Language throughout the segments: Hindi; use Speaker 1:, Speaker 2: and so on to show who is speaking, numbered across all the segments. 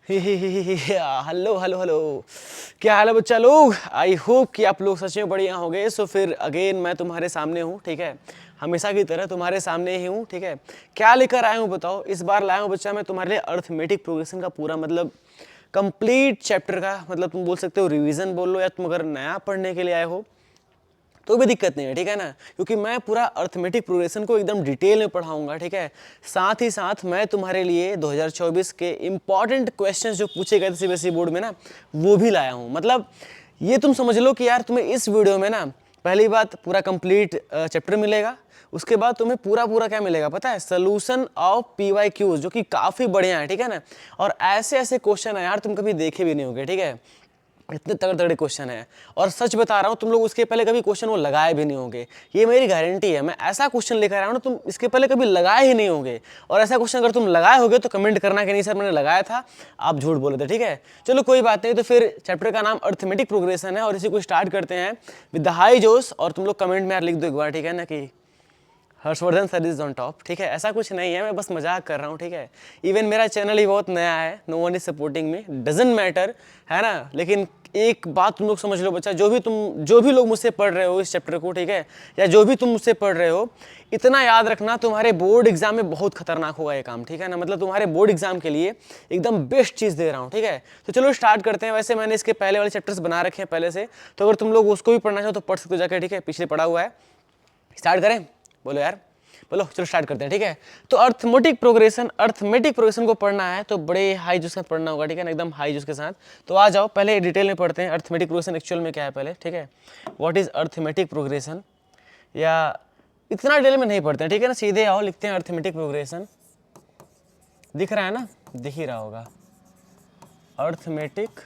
Speaker 1: हेलो हेलो हेलो, क्या हाल है बच्चा लोग। आई होप कि आप लोग सच में बढ़िया होंगे। सो फिर अगेन मैं तुम्हारे सामने हूँ, ठीक है। हमेशा की तरह तुम्हारे सामने ही हूँ, ठीक है। क्या लेकर आया हूँ बताओ। इस बार लाया हूँ बच्चा मैं तुम्हारे लिए अर्थमेटिक प्रोग्रेशन का पूरा मतलब कंप्लीट चैप्टर का मतलब तुम बोल सकते हो रिवीजन बोल लो, या तुम अगर नया पढ़ने के लिए आए हो तो भी दिक्कत नहीं है, ठीक है ना। क्योंकि मैं पूरा अर्थमेटिक प्रोग्रेशन को एकदम डिटेल में पढ़ाऊंगा, ठीक है। साथ ही साथ मैं तुम्हारे लिए 2024 के इंपॉर्टेंट क्वेश्चंस जो पूछे गए थे सीबीएसई बोर्ड में ना, वो भी लाया हूँ। मतलब ये तुम समझ लो कि यार तुम्हें इस वीडियो में ना पहली बात पूरा कंप्लीट चैप्टर मिलेगा। उसके बाद तुम्हें पूरा पूरा क्या मिलेगा पता है, सोल्यूशन ऑफ PYQs, जो कि काफ़ी बढ़िया है, ठीक है ना। और ऐसे ऐसे क्वेश्चन है यार तुम कभी देखे भी नहीं होगे, ठीक है। इतने तगड़े तगड़े क्वेश्चन है। और सच बता रहा हूँ तुम लोग उसके पहले कभी क्वेश्चन वो लगाए भी नहीं होंगे, ये मेरी गारंटी है। मैं ऐसा क्वेश्चन लेकर आया हूँ ना, तुम इसके पहले कभी लगाए ही नहीं होंगे। और ऐसा क्वेश्चन अगर तुम लगाए होगे तो कमेंट करना कि नहीं सर मैंने लगाया था, आप झूठ बोले थे, ठीक है। चलो कोई बात नहीं। तो फिर चैप्टर का नाम अर्थमेटिक प्रोग्रेशन है और इसी को स्टार्ट करते हैं विद द हाई जोश। और तुम लोग कमेंट में यार लिख दो एक बार, ठीक है ना, कि Harshvardhan sir is on top, ठीक है। ऐसा कुछ नहीं है, मैं बस मजाक कर रहा हूँ, ठीक है। इवन मेरा चैनल ही बहुत नया है, no one is supporting me, doesn't matter, है ना। लेकिन एक बात तुम लोग समझ लो बच्चा, जो भी लोग मुझसे पढ़ रहे हो इस चैप्टर को, ठीक है, या जो भी तुम मुझसे पढ़ रहे हो, इतना याद रखना तुम्हारे बोर्ड एग्जाम में बहुत खतरनाक होगा ये काम, ठीक है ना। मतलब तुम्हारे बोर्ड एग्जाम के लिए एकदम बेस्ट चीज़ दे रहा हूँ, ठीक है। तो चलो स्टार्ट करते हैं। वैसे मैंने इसके पहले वाले चैप्टर्स बना रखे हैं पहले से, तो अगर तुम लोग उसको भी पढ़ना चाहो तो पढ़ सकते हो जाकर, ठीक है। पिछले पढ़ा हुआ है। स्टार्ट करें, बोलो यार, बोलो चलो स्टार्ट करते हैं, ठीक है। तो अर्थमेटिक प्रोग्रेशन को पढ़ना है तो बड़े हाई जूस के साथ पढ़ना होगा, ठीक है ना, एकदम हाई जूस के साथ। तो आ जाओ पहले डिटेल में पढ़ते हैं अर्थमेटिक प्रोग्रेशन एक्चुअल में क्या है पहले, ठीक है। व्हाट इज अर्थमेटिक प्रोग्रेशन, या इतना डिटेल में नहीं पढ़ते हैं, ठीक है ना। सीधे आओ लिखते हैं अर्थमेटिक प्रोग्रेशन। दिख रहा है ना, दिख ही रहा होगा, अर्थमेटिक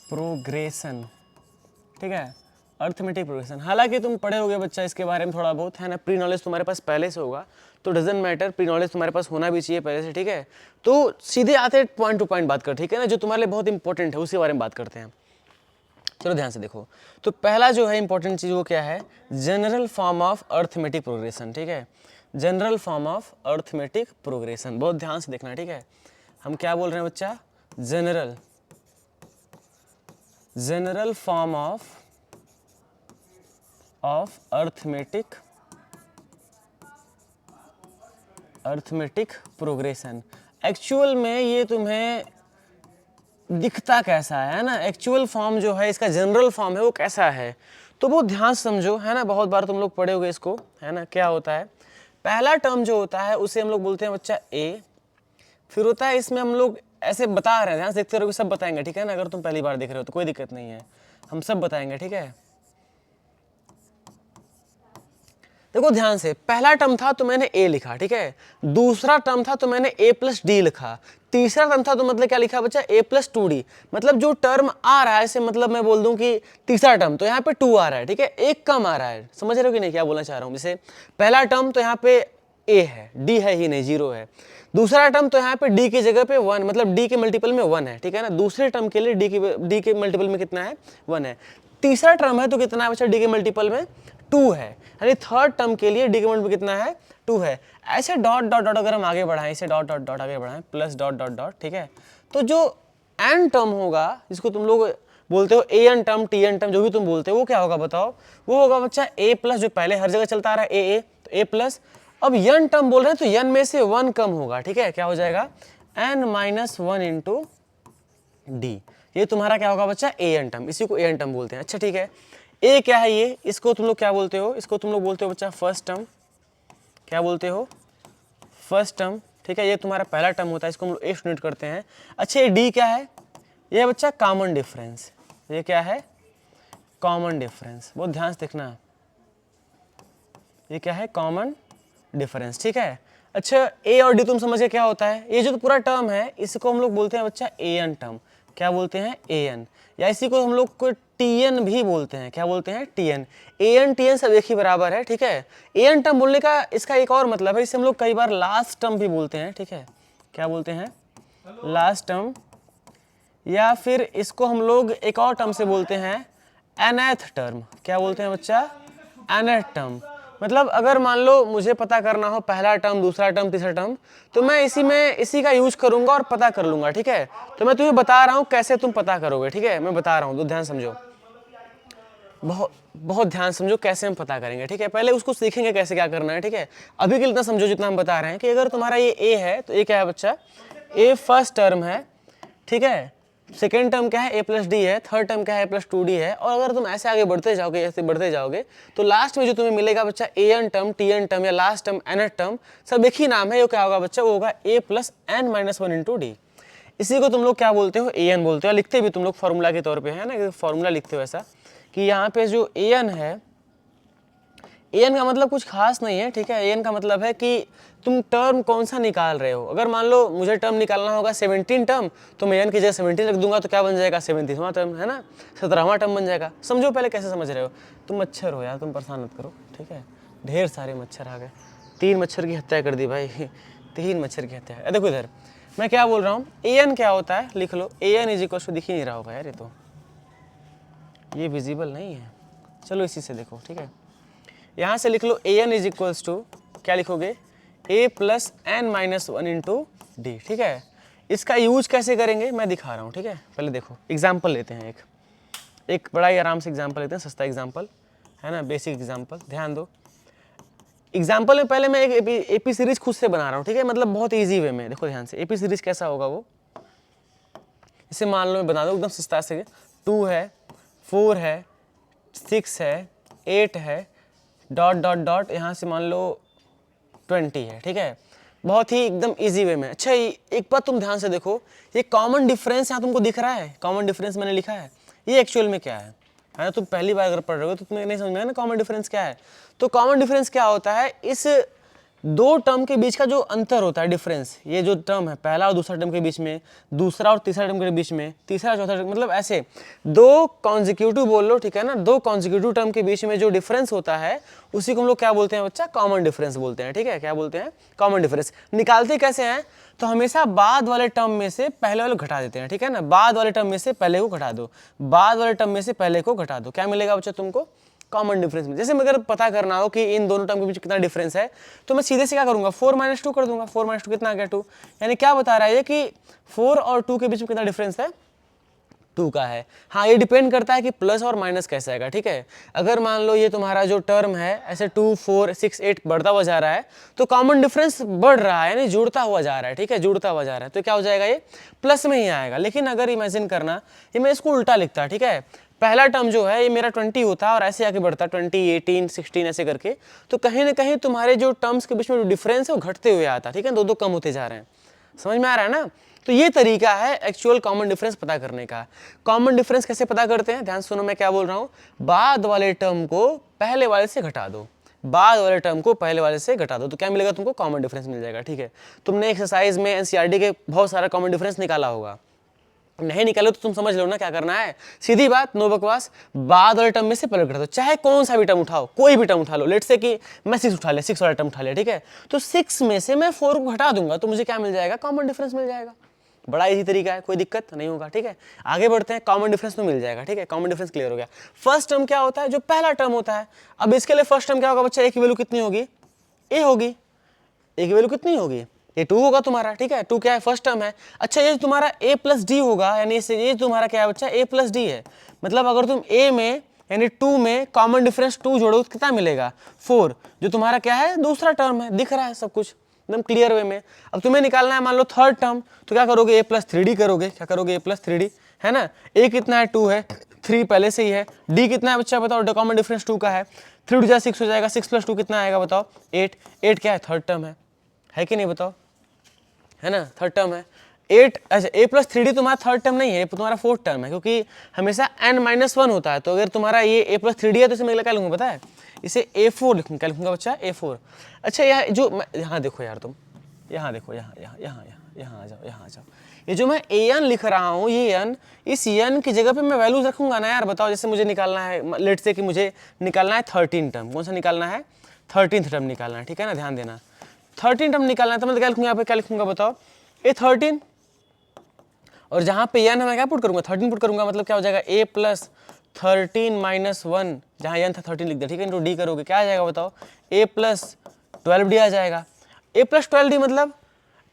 Speaker 1: प्रोग्रेशन, ठीक है। अर्थमेटिक प्रोग्रेशन, हालांकि तुम पढ़े होगे बच्चा इसके बारे में थोड़ा बहुत, है ना। प्री नॉलेज तुम्हारे पास पहले से होगा तो डजंट मैटर, प्री नॉलेज तुम्हारे पास होना भी चाहिए पहले से, ठीक है। तो सीधे आते पॉइंट टू पॉइंट बात कर, ठीक है ना, जो तुम्हारे लिए बहुत इंपॉर्टेंट है उसके बारे में बात करते हैं। चलो ध्यान से देखो। तो पहला जो है इंपॉर्टेंट चीज वो क्या है, general form of arithmetic progression, ठीक है। General form of arithmetic progression, बहुत ध्यान से देखना, ठीक है। हम क्या बोल रहे हैं बच्चा, general form of arithmetic progression. Actual में ये तुम्हें दिखता कैसा है ना, एक्चुअल फॉर्म जो है इसका जनरल फॉर्म है वो कैसा है, तो बहुत ध्यान से समझो, है ना। बहुत बार तुम लोग पढ़े होगे इसको, है ना। क्या होता है, पहला टर्म जो होता है उसे हम लोग बोलते हैं बच्चा ए। फिर होता है इसमें हम लोग ऐसे बता रहे हैं, ध्यान से देखते रहोगे, सब बताएंगे, ठीक है ना। अगर तुम पहली बार देख रहे हो तो कोई दिक्कत नहीं है, हम सब बताएंगे, ठीक है। देखो ध्यान से, पहला टर्म था तो मैंने ए लिखा, ठीक है। दूसरा टर्म था तो मैंने A+D लिखा। तीसरा टर्म था तो मतलब क्या लिखा बच्चा, A+2D। मतलब जो टर्म आ रहा है इसे मतलब मैं बोल दूं कि तीसरा टर्म तो यहाँ पे 2 आ रहा है, ठीक है, एक कम आ रहा है। समझ रहे हो कि नहीं क्या बोलना चाह रहा हूँ। जैसे पहला टर्म तो यहाँ पे A है, D है ही नहीं, 0 है। दूसरा टर्म तो यहाँ पे D की जगह पे 1, मतलब D के मल्टीपल में 1 है, ठीक है ना। दूसरे टर्म के लिए D के मल्टीपल में कितना है, 1 है। तीसरा टर्म है तो कितना है बच्चा, D के मल्टीपल में 2 है। यानी थर्ड टर्म के लिए डी के मल्टीपल कितना है, 2 है। ऐसे डॉट डॉट डॉट अगर हम आगे बढ़ाएं, इसे डॉट डॉट डॉट आगे बढ़ाएं, प्लस डॉट डॉट डॉट, ठीक है। तो जो एन टर्म होगा जिसको तुम लोग बोलते हो A N term, T N term, जो भी तुम बोलते हो, वो क्या होगा बताओ, वो होगा बच्चा ए प्लस, जो पहले हर जगह चलता आ रहा है ए, तो ए प्लस। अब यन टर्म बोल रहे हैं तो यन में से 1 कम होगा, ठीक है। क्या हो जाएगा, n-1 इंटू डी। ये तुम्हारा क्या होगा बच्चा, ए एन टर्म, इसी को ए एन टर्म बोलते हैं। अच्छा ठीक है, ए क्या है ये, इसको तुम लोग क्या बोलते हो, इसको तुम लोग बोलते हो बच्चा फर्स्ट टर्म। क्या बोलते हो, फर्स्ट टर्म, ठीक है। ये तुम्हारा पहला टर्म होता है, इसको हम लोग ए स्टूडेंट करते हैं। अच्छा ये डी क्या है, ये बच्चा कॉमन डिफरेंस। ये क्या है, कॉमन डिफरेंस, बहुत ध्यान से देखना, ये क्या है, कॉमन डिफरेंस, ठीक है। अच्छा ए और डी तुम समझ गए क्या होता है, ये जो पूरा टर्म है इसको हम लोग बोलते हैं बच्चा ए एन टर्म। क्या बोलते हैं, ए एन, या इसी को हम लोग को टी एन भी बोलते हैं। क्या बोलते हैं, T N. A N T N सब एक ही बराबर है, ठीक है। ए एन टर्म बोलने का इसका एक और मतलब है, इसे हम लोग कई बार लास्ट टर्म भी बोलते हैं, ठीक है। क्या बोलते हैं, लास्ट टर्म, या फिर इसको हम लोग एक और टर्म से बोलते हैं एनथ टर्म। क्या बोलते हैं बच्चा, एनथ टर्म। मतलब अगर मान लो मुझे पता करना हो पहला टर्म, दूसरा टर्म, तीसरा टर्म, तो मैं इसी का यूज करूंगा और पता कर लूंगा, ठीक है। तो मैं तुम्हें बता रहा हूँ कैसे तुम पता करोगे, ठीक है, मैं बता रहा हूँ तो ध्यान समझो, बहुत बहुत ध्यान समझो कैसे हम पता करेंगे, ठीक है। पहले उसको सीखेंगे कैसे क्या करना है, ठीक है। अभी के लिए इतना समझो जितना हम बता रहे हैं कि अगर तुम्हारा ये ए है तो ए क्या है बच्चा, ए फर्स्ट टर्म है, ठीक है। सेकेंड टर्म क्या है, ए प्लस डी है। थर्ड टर्म क्या है, ए प्लस टू डी है। और अगर तुम ऐसे आगे बढ़ते जाओगे, ऐसे बढ़ते जाओगे, तो लास्ट में जो तुम्हें मिलेगा बच्चा A N term, T N term या लास्ट टर्म एन टर्म, सब एक ही नाम है। वो क्या होगा बच्चा, वो होगा A plus N minus one into D. इसी को तुम लोग क्या बोलते हो, ए एन बोलते हो। लिखते भी तुम लोग फॉर्मूला के तौर पे है ना, फॉर्मूला लिखते हो ऐसा कि यहाँ पे जो ए एन है, ए एन का मतलब कुछ खास नहीं है, ठीक है। ए एन का मतलब है कि तुम टर्म कौन सा निकाल रहे हो। अगर मान लो मुझे टर्म निकालना होगा 17 टर्म, तो मैं एन की जगह 17 रख दूंगा, तो क्या बन जाएगा, 37वां टर्म, है ना, 17वां टर्म बन जाएगा। समझो पहले कैसे समझ रहे हो। तुम मच्छर हो यार, तुम परेशान मत करो, ठीक है। ढेर सारे मच्छर आ गए, 3 मच्छर की हत्या कर दी भाई, 3 मच्छर की हत्या। देखो इधर मैं क्या बोल रहा हूँ, ए एन क्या होता है लिख लो, A N is equal to, दिख ही नहीं रहा होगा यार, ये विजिबल नहीं है, चलो इसी से देखो, ठीक है। यहाँ से लिख लो A N is equals to, क्या लिखोगे, A plus N minus one into D, ठीक है। इसका यूज कैसे करेंगे मैं दिखा रहा हूँ, ठीक है। पहले देखो एग्जाम्पल लेते हैं, एक बड़ा ही आराम से एग्जाम्पल लेते हैं, सस्ता एग्जाम्पल है ना, बेसिक एग्जाम्पल। ध्यान दो, एग्जाम्पल में पहले मैं एक एपी सीरीज खुद से बना रहा हूँ, ठीक है, मतलब बहुत ईजी वे में। देखो ध्यान से, एपी सीरीज कैसा होगा वो, इसे मान लो मैं बना दूँ एकदम सस्ता से, 2 है, 4 है, 6 है, 8 है, डॉट डॉट डॉट, यहाँ से मान लो 20 है, ठीक है। बहुत ही एकदम इजी वे में। अच्छा एक बात तुम ध्यान से देखो, ये कॉमन डिफरेंस यहाँ तुमको दिख रहा है, कॉमन डिफरेंस मैंने लिखा है, ये एक्चुअल में क्या है ना। तुम पहली बार अगर पढ़ रहे हो तो तुम्हें नहीं समझ में आया ना कॉमन डिफरेंस क्या है। तो कॉमन डिफरेंस क्या होता है, इस 2 टर्म के बीच का जो अंतर होता है, डिफरेंस, ये जो टर्म है पहला और दूसरा टर्म के बीच में, दूसरा और तीसरा टर्म के बीच में, तीसरा चौथा टर्म, मतलब ऐसे 2 कॉन्जिक्यूटिव बोल लो, ठीक है ना, 2 कॉन्जिक्यूटिव टर्म के बीच में जो डिफरेंस होता है उसी को हम लोग क्या बोलते हैं बच्चा, कॉमन डिफरेंस बोलते हैं, ठीक है। क्या बोलते हैं, कॉमन डिफरेंस। निकालते कैसे हैं, तो हमेशा बाद वाले टर्म में से पहले वाले को घटा देते हैं, ठीक है ना। बाद वाले टर्म में से पहले को घटा दो, बाद वाले टर्म में से पहले को घटा दो, क्या मिलेगा बच्चा तुमको, कॉमन डिफरेंस में। जैसे अगर पता करना हो कि इन दोनों टर्म के बीच कितना डिफरेंस है, तो मैं सीधे से क्या करूंगा, 4 - 2 कर दूंगा। 4 - 2 कितना आ गया, 2। यानी क्या बता रहा है ये कि 4 और 2 के बीच में कितना डिफरेंस है, 2 का है। हाँ, ये डिपेंड करता है कि प्लस और माइनस कैसे आएगा, ठीक है। अगर मान लो ये तुम्हारा जो टर्म है ऐसे 2, 4, 6, 8 बढ़ता हुआ जा रहा है, तो कॉमन डिफरेंस बढ़ रहा है, यानी जुड़ता हुआ जा रहा है, ठीक है, जुड़ता हुआ जा रहा है, तो क्या हो जाएगा, ये प्लस में ही आएगा। लेकिन अगर इमेजिन करना, ये मैं इसको उल्टा लिखता, ठीक है, पहला टर्म जो है ये मेरा 20 होता है और ऐसे आगे बढ़ता 20, 18, 16 ऐसे करके, तो कहीं ना कहीं तुम्हारे जो टर्म्स के बीच में जो डिफरेंस है वो घटते हुए आता, ठीक है, 2 कम होते जा रहे हैं। समझ में आ रहा है ना। तो ये तरीका है एक्चुअल कॉमन डिफरेंस पता करने का। कॉमन डिफरेंस कैसे पता करते हैं, ध्यान सुनो मैं क्या बोल रहा हूँ, बाद वाले टर्म को पहले वाले से घटा दो, बाद वाले टर्म को पहले वाले से घटा दो, तो क्या मिलेगा तुमको, कॉमन डिफरेंस मिल जाएगा, ठीक है। तुमने एक्सरसाइज में एनसीईआरटी के बहुत सारा कॉमन डिफरेंस निकाला होगा, नहीं निकालो तो तुम समझ लो ना क्या करना है, सीधी बात, नो बकवास, बाद वाले टर्म में से पहले घटा दो। चाहे कौन सा भी टर्म उठाओ, कोई भी टर्म उठा लो, लेट्स से कि मैं 6 उठा लिया, 6 वाला टर्म उठा लिया, ठीक है, तो 6 में से मैं 4 को हटा दूंगा, तो मुझे क्या मिल जाएगा, कॉमन डिफरेंस मिल जाएगा। बड़ा इजी तरीका है, कोई दिक्कत नहीं होगा, ठीक है। आगे बढ़ते हैं, कॉमन डिफरेंस में मिल जाएगा, ठीक है, कॉमन डिफरेंस क्लियर हो गया। फर्स्ट टर्म क्या होता है, जो पहला टर्म होता है। अब इसके लिए फर्स्ट टर्म क्या होगा बच्चा, ए की वैल्यू कितनी होगी, ए होगी, ए की वैल्यू कितनी होगी, ये 2 होगा तुम्हारा, ठीक है, 2 क्या है, फर्स्ट टर्म है। अच्छा ये तुम्हारा a प्लस डी होगा, यानी ये तुम्हारा क्या है बच्चा, a प्लस डी है। मतलब अगर तुम a में यानी 2 में कॉमन डिफरेंस 2 जोड़ो तो कितना मिलेगा, 4, जो तुम्हारा क्या है, दूसरा टर्म है, दिख रहा है सब कुछ एकदम क्लियर वे में। अब तुम्हें निकालना है मान लो थर्ड टर्म, तो क्या करोगे, a प्लस 3d करोगे, क्या करोगे, a प्लस 3d, है ना। a कितना है, 2 है, 3 पहले से ही है। d कितना है बच्चा बताओ, कॉमन डिफरेंस 2 का है, 3 × 6 हो जाएगा, 6 + 2 कितना आएगा बताओ, 8, 8 क्या है, थर्ड टर्म है कि नहीं बताओ, है ना, थर्ड टर्म है। 8, अच्छा a प्लस 3d तुम्हारा थर्ड टर्म नहीं है, तुम्हारा फोर्थ टर्म है, क्योंकि हमेशा n-1 होता है। तो अगर तुम्हारा ये a प्लस 3d है तो इसे मैं क्या लूँगा पता है, इसे a4 लिखूँगा, क्या लिखूँगा बच्चा, a4। अच्छा यहाँ जो यहाँ देखो यार, तुम यहाँ देखो, यहाँ आ जाओ, यहाँ आ जाओ। ये जो मैं an लिख रहा हूँ, ये n, इस n की जगह पे मैं वैल्यूज रखूँगा ना यार। बताओ जैसे मुझे निकालना है, लेट से कि मुझे निकालना है 13 टर्म, कौन सा निकालना है, 13th टर्म निकालना है, ठीक है ना, ध्यान देना, 13 टर्म निकालना है, तो मैं क्या लिखूंगा, यहाँ पे क्या लिखूंगा बताओ, ए 13, और जहाँ पे n है मैं क्या पुट करूंगा, 13 पुट करूंगा, मतलब क्या हो जाएगा, a प्लस 13 माइनस 1, जहाँ n था 13 लिख दिया, ठीक है, इंटू डी करोगे क्या आ जाएगा बताओ, a प्लस 12d आ जाएगा। a प्लस 12d मतलब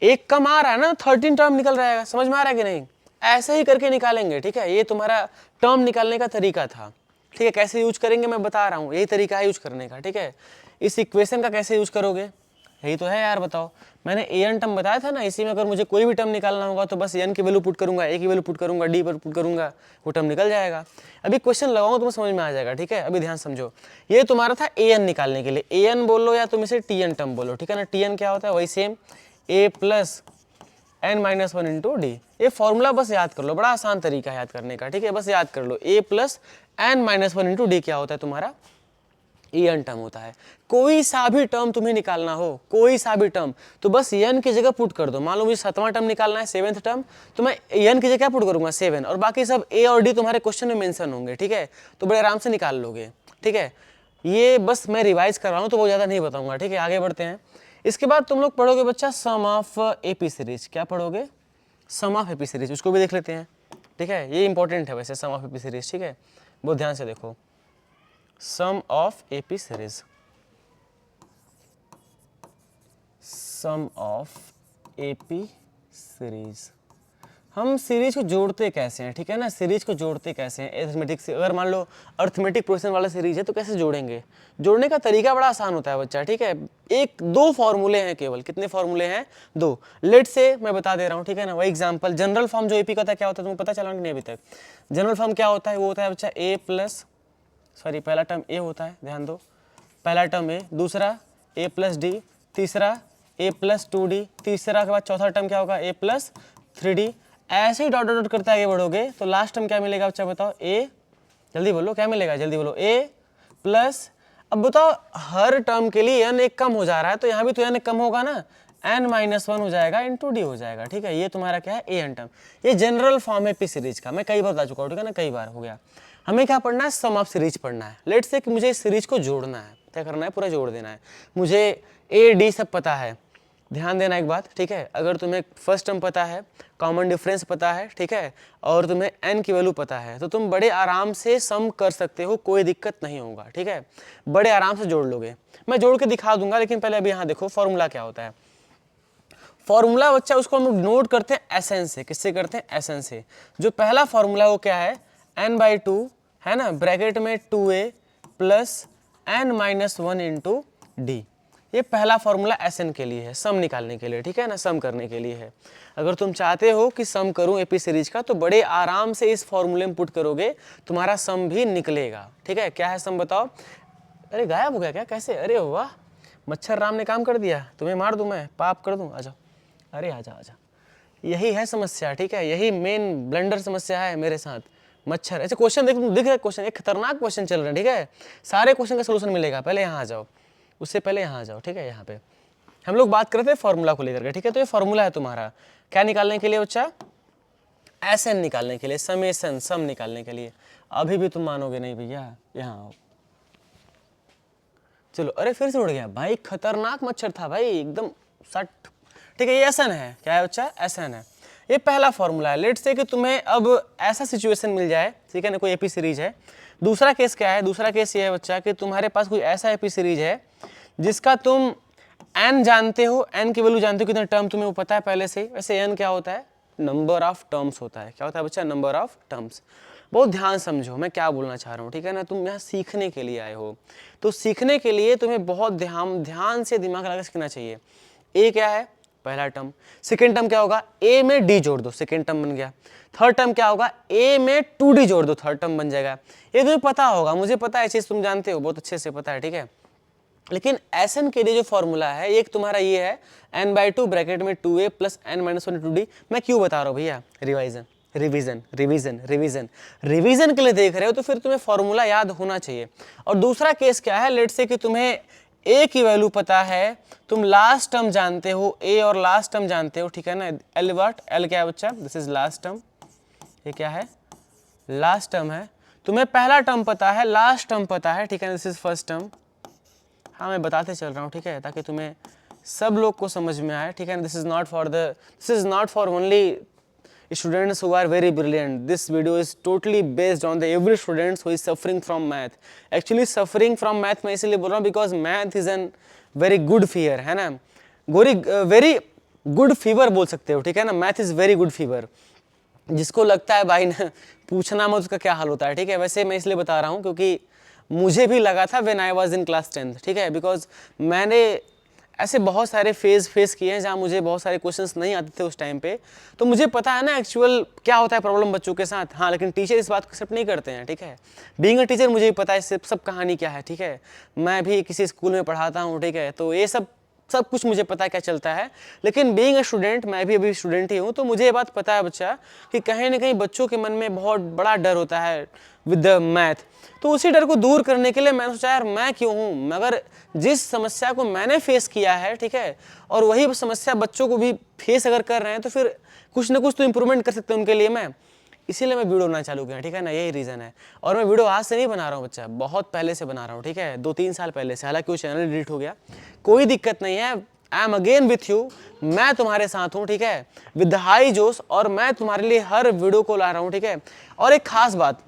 Speaker 1: एक कम आ रहा है ना, 13 टर्म निकल रहेगा, समझ में आ रहा है कि नहीं? ऐसे ही करके निकालेंगे, ठीक है, ये तुम्हारा टर्म निकालने का तरीका था, ठीक है। कैसे यूज करेंगे मैं बता रहा हूँ, यही तरीका है यूज करने का, ठीक है। इस इक्वेशन का कैसे यूज करोगे, यही तो है यार, बताओ। मैंने an टर्म बताया था ना, इसी में अगर मुझे कोई भी टर्म निकालना होगा तो बस n की वैल्यू पुट करूंगा, a की वैल्यू पुट करूंगा, d पर पुट करूंगा, वो टर्म निकल जाएगा। अभी क्वेश्चन लगाऊंगा तुम्हें समझ में आ जाएगा, ठीक है। अभी ध्यान समझो, ये तुम्हारा था an निकालने के लिए, an बोलो या तुम इसे tn टर्म बोलो, ठीक है ना। tn क्या होता है, वही same a plus n minus 1 into D. ये फॉर्मूला बस याद कर लो, बड़ा आसान तरीका है याद करने का, ठीक है, बस याद कर लो। a plus n minus 1 into D क्या होता है तुम्हारा, n टर्म होता है। कोई सा भी टर्म तुम्हें निकालना हो, कोई सा भी टर्म, तो बस n की जगह पुट कर दो। मान लो मुझे 7वां टर्म निकालना है, 7th टर्म, तो मैं n की जगह क्या पुट करूंगा, 7, और बाकी सब a और d तुम्हारे क्वेश्चन में मेंशन होंगे, ठीक है, तो बड़े आराम से निकाल लोगे, ठीक है। ये बस मैं रिवाइज कर रहा हूँ तो बहुत ज़्यादा नहीं बताऊंगा, ठीक है। आगे बढ़ते हैं। इसके बाद तुम लोग पढ़ोगे बच्चा सम ऑफ एपी सीरीज। क्या पढ़ोगे, सम ऑफ एपी सीरीज, उसको भी देख लेते हैं, ठीक है। ये इंपॉर्टेंट है वैसे, सम ऑफ एपी सीरीज, ठीक है, बहुत ध्यान से देखो। Sum of AP series, sum of AP series, हम सीरीज को जोड़ते कैसे हैं, ठीक है ना। सीरीज को जोड़ते कैसे हैं अरिथमेटिक से, अगर मान लो अरिथमेटिक प्रोग्रेशन वाला सीरीज है तो कैसे जोड़ेंगे। जोड़ने का तरीका बड़ा आसान होता है बच्चा, ठीक है। एक दो फॉर्मूले हैं केवल, कितने फॉर्मूले हैं, दो। लेट से मैं बता दे रहा हूँ, ठीक है ना। वही एग्जांपल, जनरल फॉर्म जो एपी का था क्या होता है तुम्हें पता चला कि नहीं अभी तक। जनरल फॉर्म क्या होता है, वो होता है बच्चा ए प्लस, सॉरी पहला टर्म ए होता है, ध्यान दो, पहला टर्म ए, दूसरा ए प्लस डी, तीसरा ए प्लस 2d, तीसरा के बाद चौथा टर्म क्या होगा, ए प्लस 3d। ऐसे ही डॉट डॉट करते आगे बढ़ोगे तो लास्ट टर्म क्या मिलेगा बच्चा बताओ, ए, जल्दी बोलो क्या मिलेगा, जल्दी बोलो, ए प्लस, अब बताओ हर टर्म के लिए n एक कम हो जा रहा है तो यहाँ भी तो n एक कम होगा ना, n माइनस 1 हो जाएगा इंटू डी हो जाएगा, ठीक है। ये तुम्हारा क्या है, ए एन टर्म। ये जनरल फॉर्म है पी सीरीज का, मैं कई बार बता चुका हूँ, ठीक है ना, कई बार हो गया। हमें क्या पढ़ना है, सम ऑफ सीरीज पढ़ना है। लेट से कि मुझे इस सीरीज को जोड़ना है, क्या करना है, पूरा जोड़ देना है। मुझे ए डी सब पता है, ध्यान देना एक बात, ठीक है। अगर तुम्हें फर्स्ट टर्म पता है, कॉमन डिफरेंस पता है, ठीक है, और तुम्हें n की वैल्यू पता है तो तुम बड़े आराम से सम कर सकते हो, कोई दिक्कत नहीं होगा, ठीक है, बड़े आराम से जोड़ लोगे। मैं जोड़ के दिखा दूंगा, लेकिन पहले अभी यहाँ देखो फॉर्मूला क्या होता है। फॉर्मूला बच्चा उसको हम लोग नोट करते हैं एसएन से, किससे करते हैं, एसएन से। जो पहला फॉर्मूला वो क्या है, n/2 है ना, ब्रैकेट में 2a plus n minus 1 into D. ये पहला फॉर्मूला एसएन के लिए है, सम निकालने के लिए, ठीक है ना, सम करने के लिए है। अगर तुम चाहते हो कि सम करूं एपी सीरीज का तो बड़े आराम से इस फॉर्मूले में पुट करोगे, तुम्हारा सम भी निकलेगा, ठीक है। क्या है सम बताओ, अरे गायब हो गया क्या, कैसे, अरे वाह, मच्छर राम ने काम कर दिया, तुम्हें मार दूं मैं, पाप कर दूं, आ जाओ, अरे आजा आजा। यही है समस्या, ठीक है, यही मेन ब्लंडर समस्या है मेरे साथ, मच्छर। ऐसे क्वेश्चन दिख रहा है, क्वेश्चन एक खतरनाक क्वेश्चन चल रहे हैं, ठीक है, सारे क्वेश्चन का सोल्यूशन मिलेगा, पहले यहाँ आ जाओ, उससे पहले यहाँ आ जाओ, ठीक है। यहाँ पे हम लोग बात करते हैं फॉर्मूला को लेकर के, ठीक है। तो ये फॉर्मूला है तुम्हारा क्या निकालने के लिए बच्चा, एसएन निकालने के लिए, समेशन, सम निकालने के लिए। अभी भी तुम मानोगे नहीं भैया, यहाँ आओ, चलो, अरे फिर से उड़ गया भाई, खतरनाक मच्छर था भाई एकदम सट, ठीक है। ये एसएन है, क्या है बच्चा, एसएन है। ये पहला फॉर्मूला है। लेट से कि तुम्हें अब ऐसा सिचुएशन मिल जाए, ठीक है ना, कोई एपी सीरीज है। दूसरा केस क्या है, दूसरा केस ये है बच्चा कि तुम्हारे पास कोई ऐसा एपी सीरीज है जिसका तुम n जानते हो, n की वैल्यू जानते हो, कितने टर्म तुम्हें वो पता है पहले से। वैसे n क्या होता है, नंबर ऑफ टर्म्स होता है। क्या होता है बच्चा, नंबर ऑफ टर्म्स। बहुत ध्यान समझो मैं क्या बोलना चाह रहा हूँ, ठीक है ना। तुम यहाँ सीखने के लिए आए हो, तो सीखने के लिए तुम्हें बहुत ध्यान से दिमाग लगा सीखना चाहिए। ए क्या है, पहला टर्म। सेकेंड टर्म क्या होगा, ए में डी जोड़ दो, सेकेंड टर्म बन गया। थर्ड टर्म क्या होगा, ए में 2d जोड़ दो, थर्ड टर्म बन जाएगा। ये तुम्हें पता होगा, मुझे पता है, चीज तुम जानते हो, बहुत अच्छे से पता है, ठीक है। लेकिन एसएन के लिए जो फॉर्मूला है एक तुम्हारा ये है, n/2 ब्रैकेट में 2a plus n minus 1 2d। मैं क्यों बता रहा हूँ भैया, revision revision revision revision revision के लिए देख रहे हो तो फिर तुम्हें फॉर्मूला याद होना चाहिए। और दूसरा केस क्या है, लेट से कि तुम्हें a की वैल्यू पता है, तुम लास्ट टर्म जानते हो, a और लास्ट टर्म जानते हो, ठीक है ना। एल व्हाट, एल क्या है बच्चा, दिस इज लास्ट टर्म, ये क्या है, लास्ट टर्म है। तुम्हें पहला टर्म पता है, लास्ट टर्म पता है, ठीक है, दिस इज फर्स्ट टर्म। हाँ मैं बताते चल रहा हूँ, ठीक है, ताकि तुम्हें सब लोग को समझ में आए, ठीक है। This is not for only students who are very brilliant. This video is totally based on the every students who is suffering from math. Actually suffering from math मैं इसलिए बोल रहा हूँ because math is an very good fear, है ना, very good fever बोल सकते हो, ठीक है ना, math is very good fever. जिसको लगता है भाई ना पूछना मत उसका क्या हाल होता है, ठीक है। वैसे मैं इसलिए बता रहा हूँ क्योंकि मुझे भी लगा था when I was in class 10th, ठीक है, बिकॉज मैंने ऐसे बहुत सारे फेस किए हैं जहाँ मुझे बहुत सारे क्वेश्चंस नहीं आते थे उस टाइम पे, तो मुझे पता है ना एक्चुअल क्या होता है प्रॉब्लम बच्चों के साथ। हाँ, लेकिन टीचर इस बात को एक्सेप्ट नहीं करते हैं, ठीक है। बीइंग अ टीचर मुझे भी पता है सब कहानी क्या है, ठीक है। मैं भी किसी स्कूल में पढ़ाता हूँ, ठीक है, तो ये सब कुछ मुझे पता है क्या चलता है। लेकिन बीइंग अ स्टूडेंट, मैं भी अभी स्टूडेंट ही हूँ, तो मुझे ये बात पता है बच्चा कि कहीं ना कहीं बच्चों के मन में बहुत बड़ा डर होता है विद द मैथ। तो उसी डर को दूर करने के लिए मैंने सोचा यार मैं क्यों हूँ, मगर जिस समस्या को मैंने फेस किया है, ठीक है, और वही समस्या बच्चों को भी फेस अगर कर रहे हैं तो फिर कुछ ना कुछ तो इम्प्रूवमेंट कर सकते हैं उनके लिए मैं, इसीलिए मैं वीडियो बनाना चालू किया, ठीक है ना, यही रीज़न है। और मैं वीडियो आज से नहीं बना रहा हूँ बच्चा, बहुत पहले से बना रहा हूँ, ठीक है, 2-3 साल पहले से। हालांकि वो चैनल डिलीट हो गया, कोई दिक्कत नहीं है, I am again with you, मैं तुम्हारे साथ हूँ, ठीक है, विद हाई जोश, और मैं तुम्हारे लिए हर वीडियो को ला रहा हूँ, ठीक है। और एक खास बात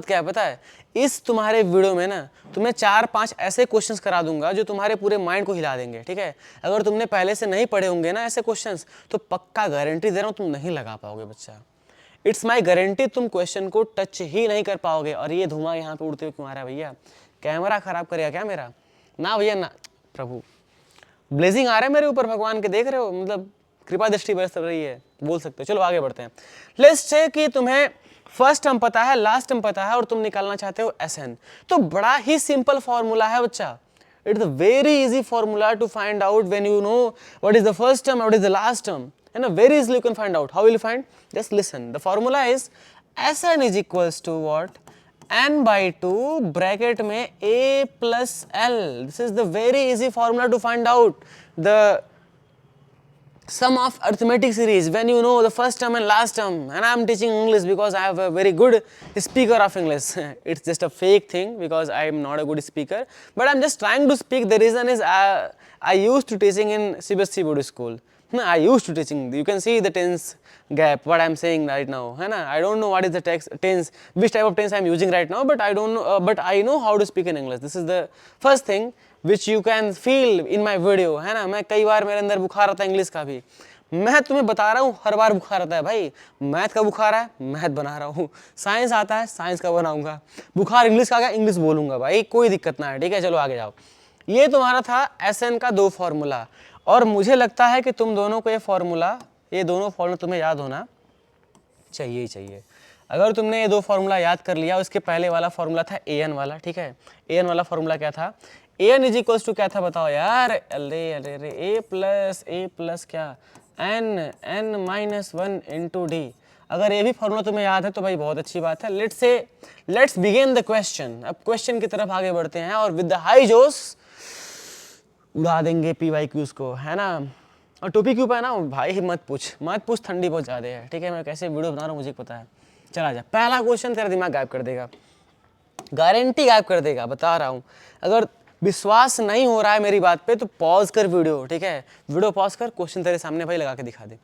Speaker 1: क्या है पता है, इस तुम्हारे वीडियो में ना तुम्हें 4-5 ऐसे क्वेश्चंस करा दूंगा जो तुम्हारे पूरे माइंड को हिला देंगे, ठीक है। अगर तुमने पहले से नहीं पढ़े होंगे ना ऐसे क्वेश्चंस, तो पक्का गारंटी दे रहा हूँ तुम नहीं लगा पाओगे बच्चा, इट्स माई गारंटी, तुम क्वेश्चन को टच ही नहीं कर पाओगे। और ये धुआं यहाँ पे उड़ते हुए क्यों आ रहा है भैया, कैमरा खराब करेगा क्या मेरा? ना भैया ना, प्रभु ब्लेजिंग आ रहा है मेरे ऊपर, भगवान के देख रहे हो, मतलब कृपा दृष्टि बरस रही है, बोल सकते हो। चलो आगे बढ़ते हैं। लेट्स से कि तुम्हें फर्स्ट टर्म पता है, लास्ट टर्म पता है, और तुम निकालना चाहते हो SN, तो बड़ा ही सिंपल फॉर्मूला है बच्चा। It's a very easy formula to find out when you know what is the first term, what is the last term, है ना, very easily you can find out. How will you find? Just listen. The formula is SN is equals to what? N by 2 bracket में A plus L. This is the very easy formula to find out the sum of arithmetic series when you know the first term and last term. And I am teaching English because I have a very good speaker of English. It's just a fake thing because I am not a good speaker, but I am just trying to speak. The reason is I used to teaching in CBSE board school. I used to teaching. You can see the tense gap. What I am saying right now, है ना? I don't know what is the tense, which type of tense I am using right now, but I don't know. But I know how to speak in English. This is the first thing which you can feel in my video, है ना? मैं कई बार मेरे अंदर बुखार आता है इंग्लिश का भी, मैं तुम्हें बता रहा हूँ हर बार बुखार आता है भाई। मैथ का बुखार है, मैथ बना रहा हूँ, साइंस आता है, साइंस का बनाऊंगा, बुखार इंग्लिश का आ गया, इंग्लिश बोलूंगा भाई, कोई दिक्कत ना है, ठीक है। चलो आगे जाओ। ये तुम्हारा था SN का 2 फॉर्मूला, और मुझे लगता है कि तुम दोनों को ये दोनों फॉर्मूला तुम्हें याद होना चाहिए ही चाहिए। अगर तुमने ये 2 फॉर्मूला याद कर लिया, उसके पहले वाला फॉर्मूला था AN वाला, ठीक है। AN वाला फॉर्मूला क्या था? AN इज इक्वल्स टू क्या था बताओ यार? अरे अरे अरे A प्लस क्या N माइनस 1 इंटू D। अगर ये भी फॉर्मूला तुम्हें याद है तो भाई बहुत अच्छी बात है। Let's begin the question. अब क्वेश्चन की तरफ आगे बढ़ते हैं और विद द हाई जोश उड़ा देंगे PYQs को, है ना। और टोपी क्यों पहना हूँ भाई? मत पूछ, ठंडी बहुत ज़्यादा है, ठीक है। मैं कैसे वीडियो बना रहा हूँ मुझे पता है। चला जा, पहला क्वेश्चन तेरा दिमाग गायब कर देगा, गारंटी गायब कर देगा, बता रहा हूँ। अगर विश्वास नहीं हो रहा है मेरी बात पे तो पॉज कर वीडियो, ठीक है, वीडियो पॉज कर, क्वेश्चन तेरे सामने भाई लगा के दिखा दे।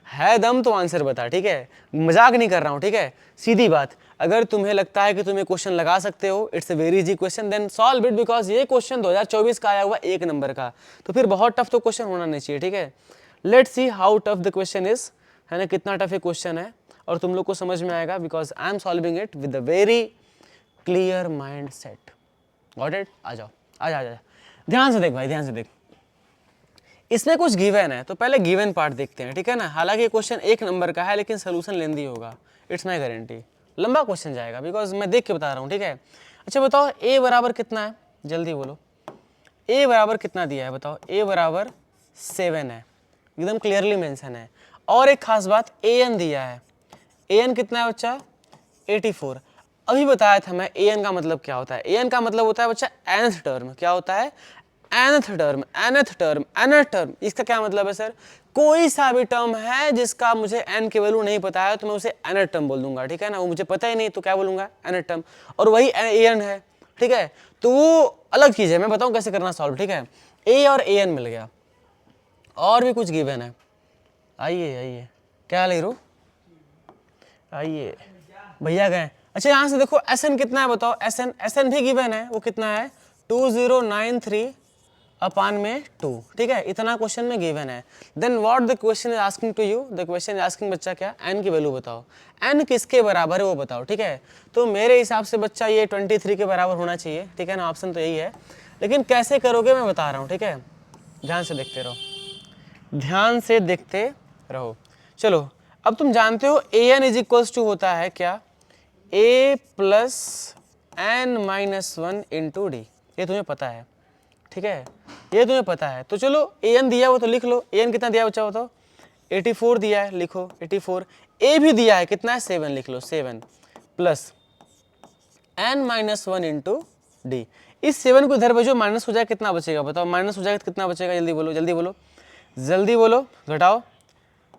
Speaker 1: है दम तो आंसर बता, ठीक है, मजाक नहीं कर रहा हूँ, ठीक है, सीधी बात। अगर तुम्हें लगता है कि तुम ये क्वेश्चन लगा सकते हो, it's a very easy question, then solve it, because ये क्वेश्चन 2024 का आया हुआ 1 नंबर का, तो फिर बहुत टफ तो क्वेश्चन होना नहीं चाहिए, ठीक है। Let's see how tough the question is, है ना, कितना टफ ये क्वेश्चन है, और तुम लोग को समझ में आएगा because I am solving it with a very clear mind set. Got it? आ जाओ, आ ध्यान से देख भाई, ध्यान से देख। इसमें कुछ गिवन है, तो पहले गिवन पार्ट देखते हैं, ठीक है ना। हालांकि क्वेश्चन 1 नंबर का है लेकिन सोल्यूशन लेंदी होगा, इट्स माय गारंटी। लंबा क्वेश्चन जाएगा बिकॉज मैं देख के बता रहा हूँ, ठीक है। अच्छा बताओ A बराबर कितना है, जल्दी बोलो। A बराबर कितना दिया है बताओ? A बराबर 7 है, एकदम क्लियरली मेंशन है। और एक खास बात, AN दिया है। AN कितना है बच्चा? 84। अभी बताया था मैं AN का मतलब क्या होता है। AN का मतलब होता है बच्चा nth टर्म। क्या होता है? nth term. इसका क्या मतलब है सर? कोई सा भी टर्म है जिसका मुझे n की वैल्यू नहीं पता है तो मैं उसे nth टर्म बोल दूंगा, ठीक है ना। वो मुझे पता ही नहीं तो क्या बोलूंगा? nth term. और वही AN है, ठीक है। तो वो अलग चीज है, मैं बताऊं कैसे करना सॉल्व, ठीक है। A और AN मिल गया, और भी कुछ गिवन है। आइए आइए, क्या ले रो, आइए भैया गए। अच्छा यहाँ से देखो एस एन कितना है बताओ, एस एन भी गिवन है, वो कितना है 2093 अपान में 2, ठीक है, इतना क्वेश्चन में गिवन है। Then what the question is asking to you, the question is asking बच्चा क्या, एन की वैल्यू बताओ, एन किसके बराबर है वो बताओ, ठीक है। तो मेरे हिसाब से बच्चा ये 23 के बराबर होना चाहिए, ठीक है ना, ऑप्शन तो यही है, लेकिन कैसे करोगे मैं बता रहा हूँ, ठीक है, ध्यान से देखते रहो, ध्यान से देखते रहो। चलो अब तुम जानते हो A N is equals to होता है क्या, A plus N minus one into D, ये तुम्हें पता है, ठीक है, ये तुम्हें पता है। तो चलो ए एन दिया हो तो लिख लो, ए एन कितना दिया बच्चा बताओ, 84 दिया है, लिखो 84, ए भी दिया है कितना है 7, लिख लो 7 plus N minus one into D. इस 7 को इधर भेजो, माइनस हो जाए कितना बचेगा बताओ, माइनस हो जाएगा तो कितना बचेगा, जल्दी बोलो जल्दी बोलो जल्दी बोलो, घटाओ,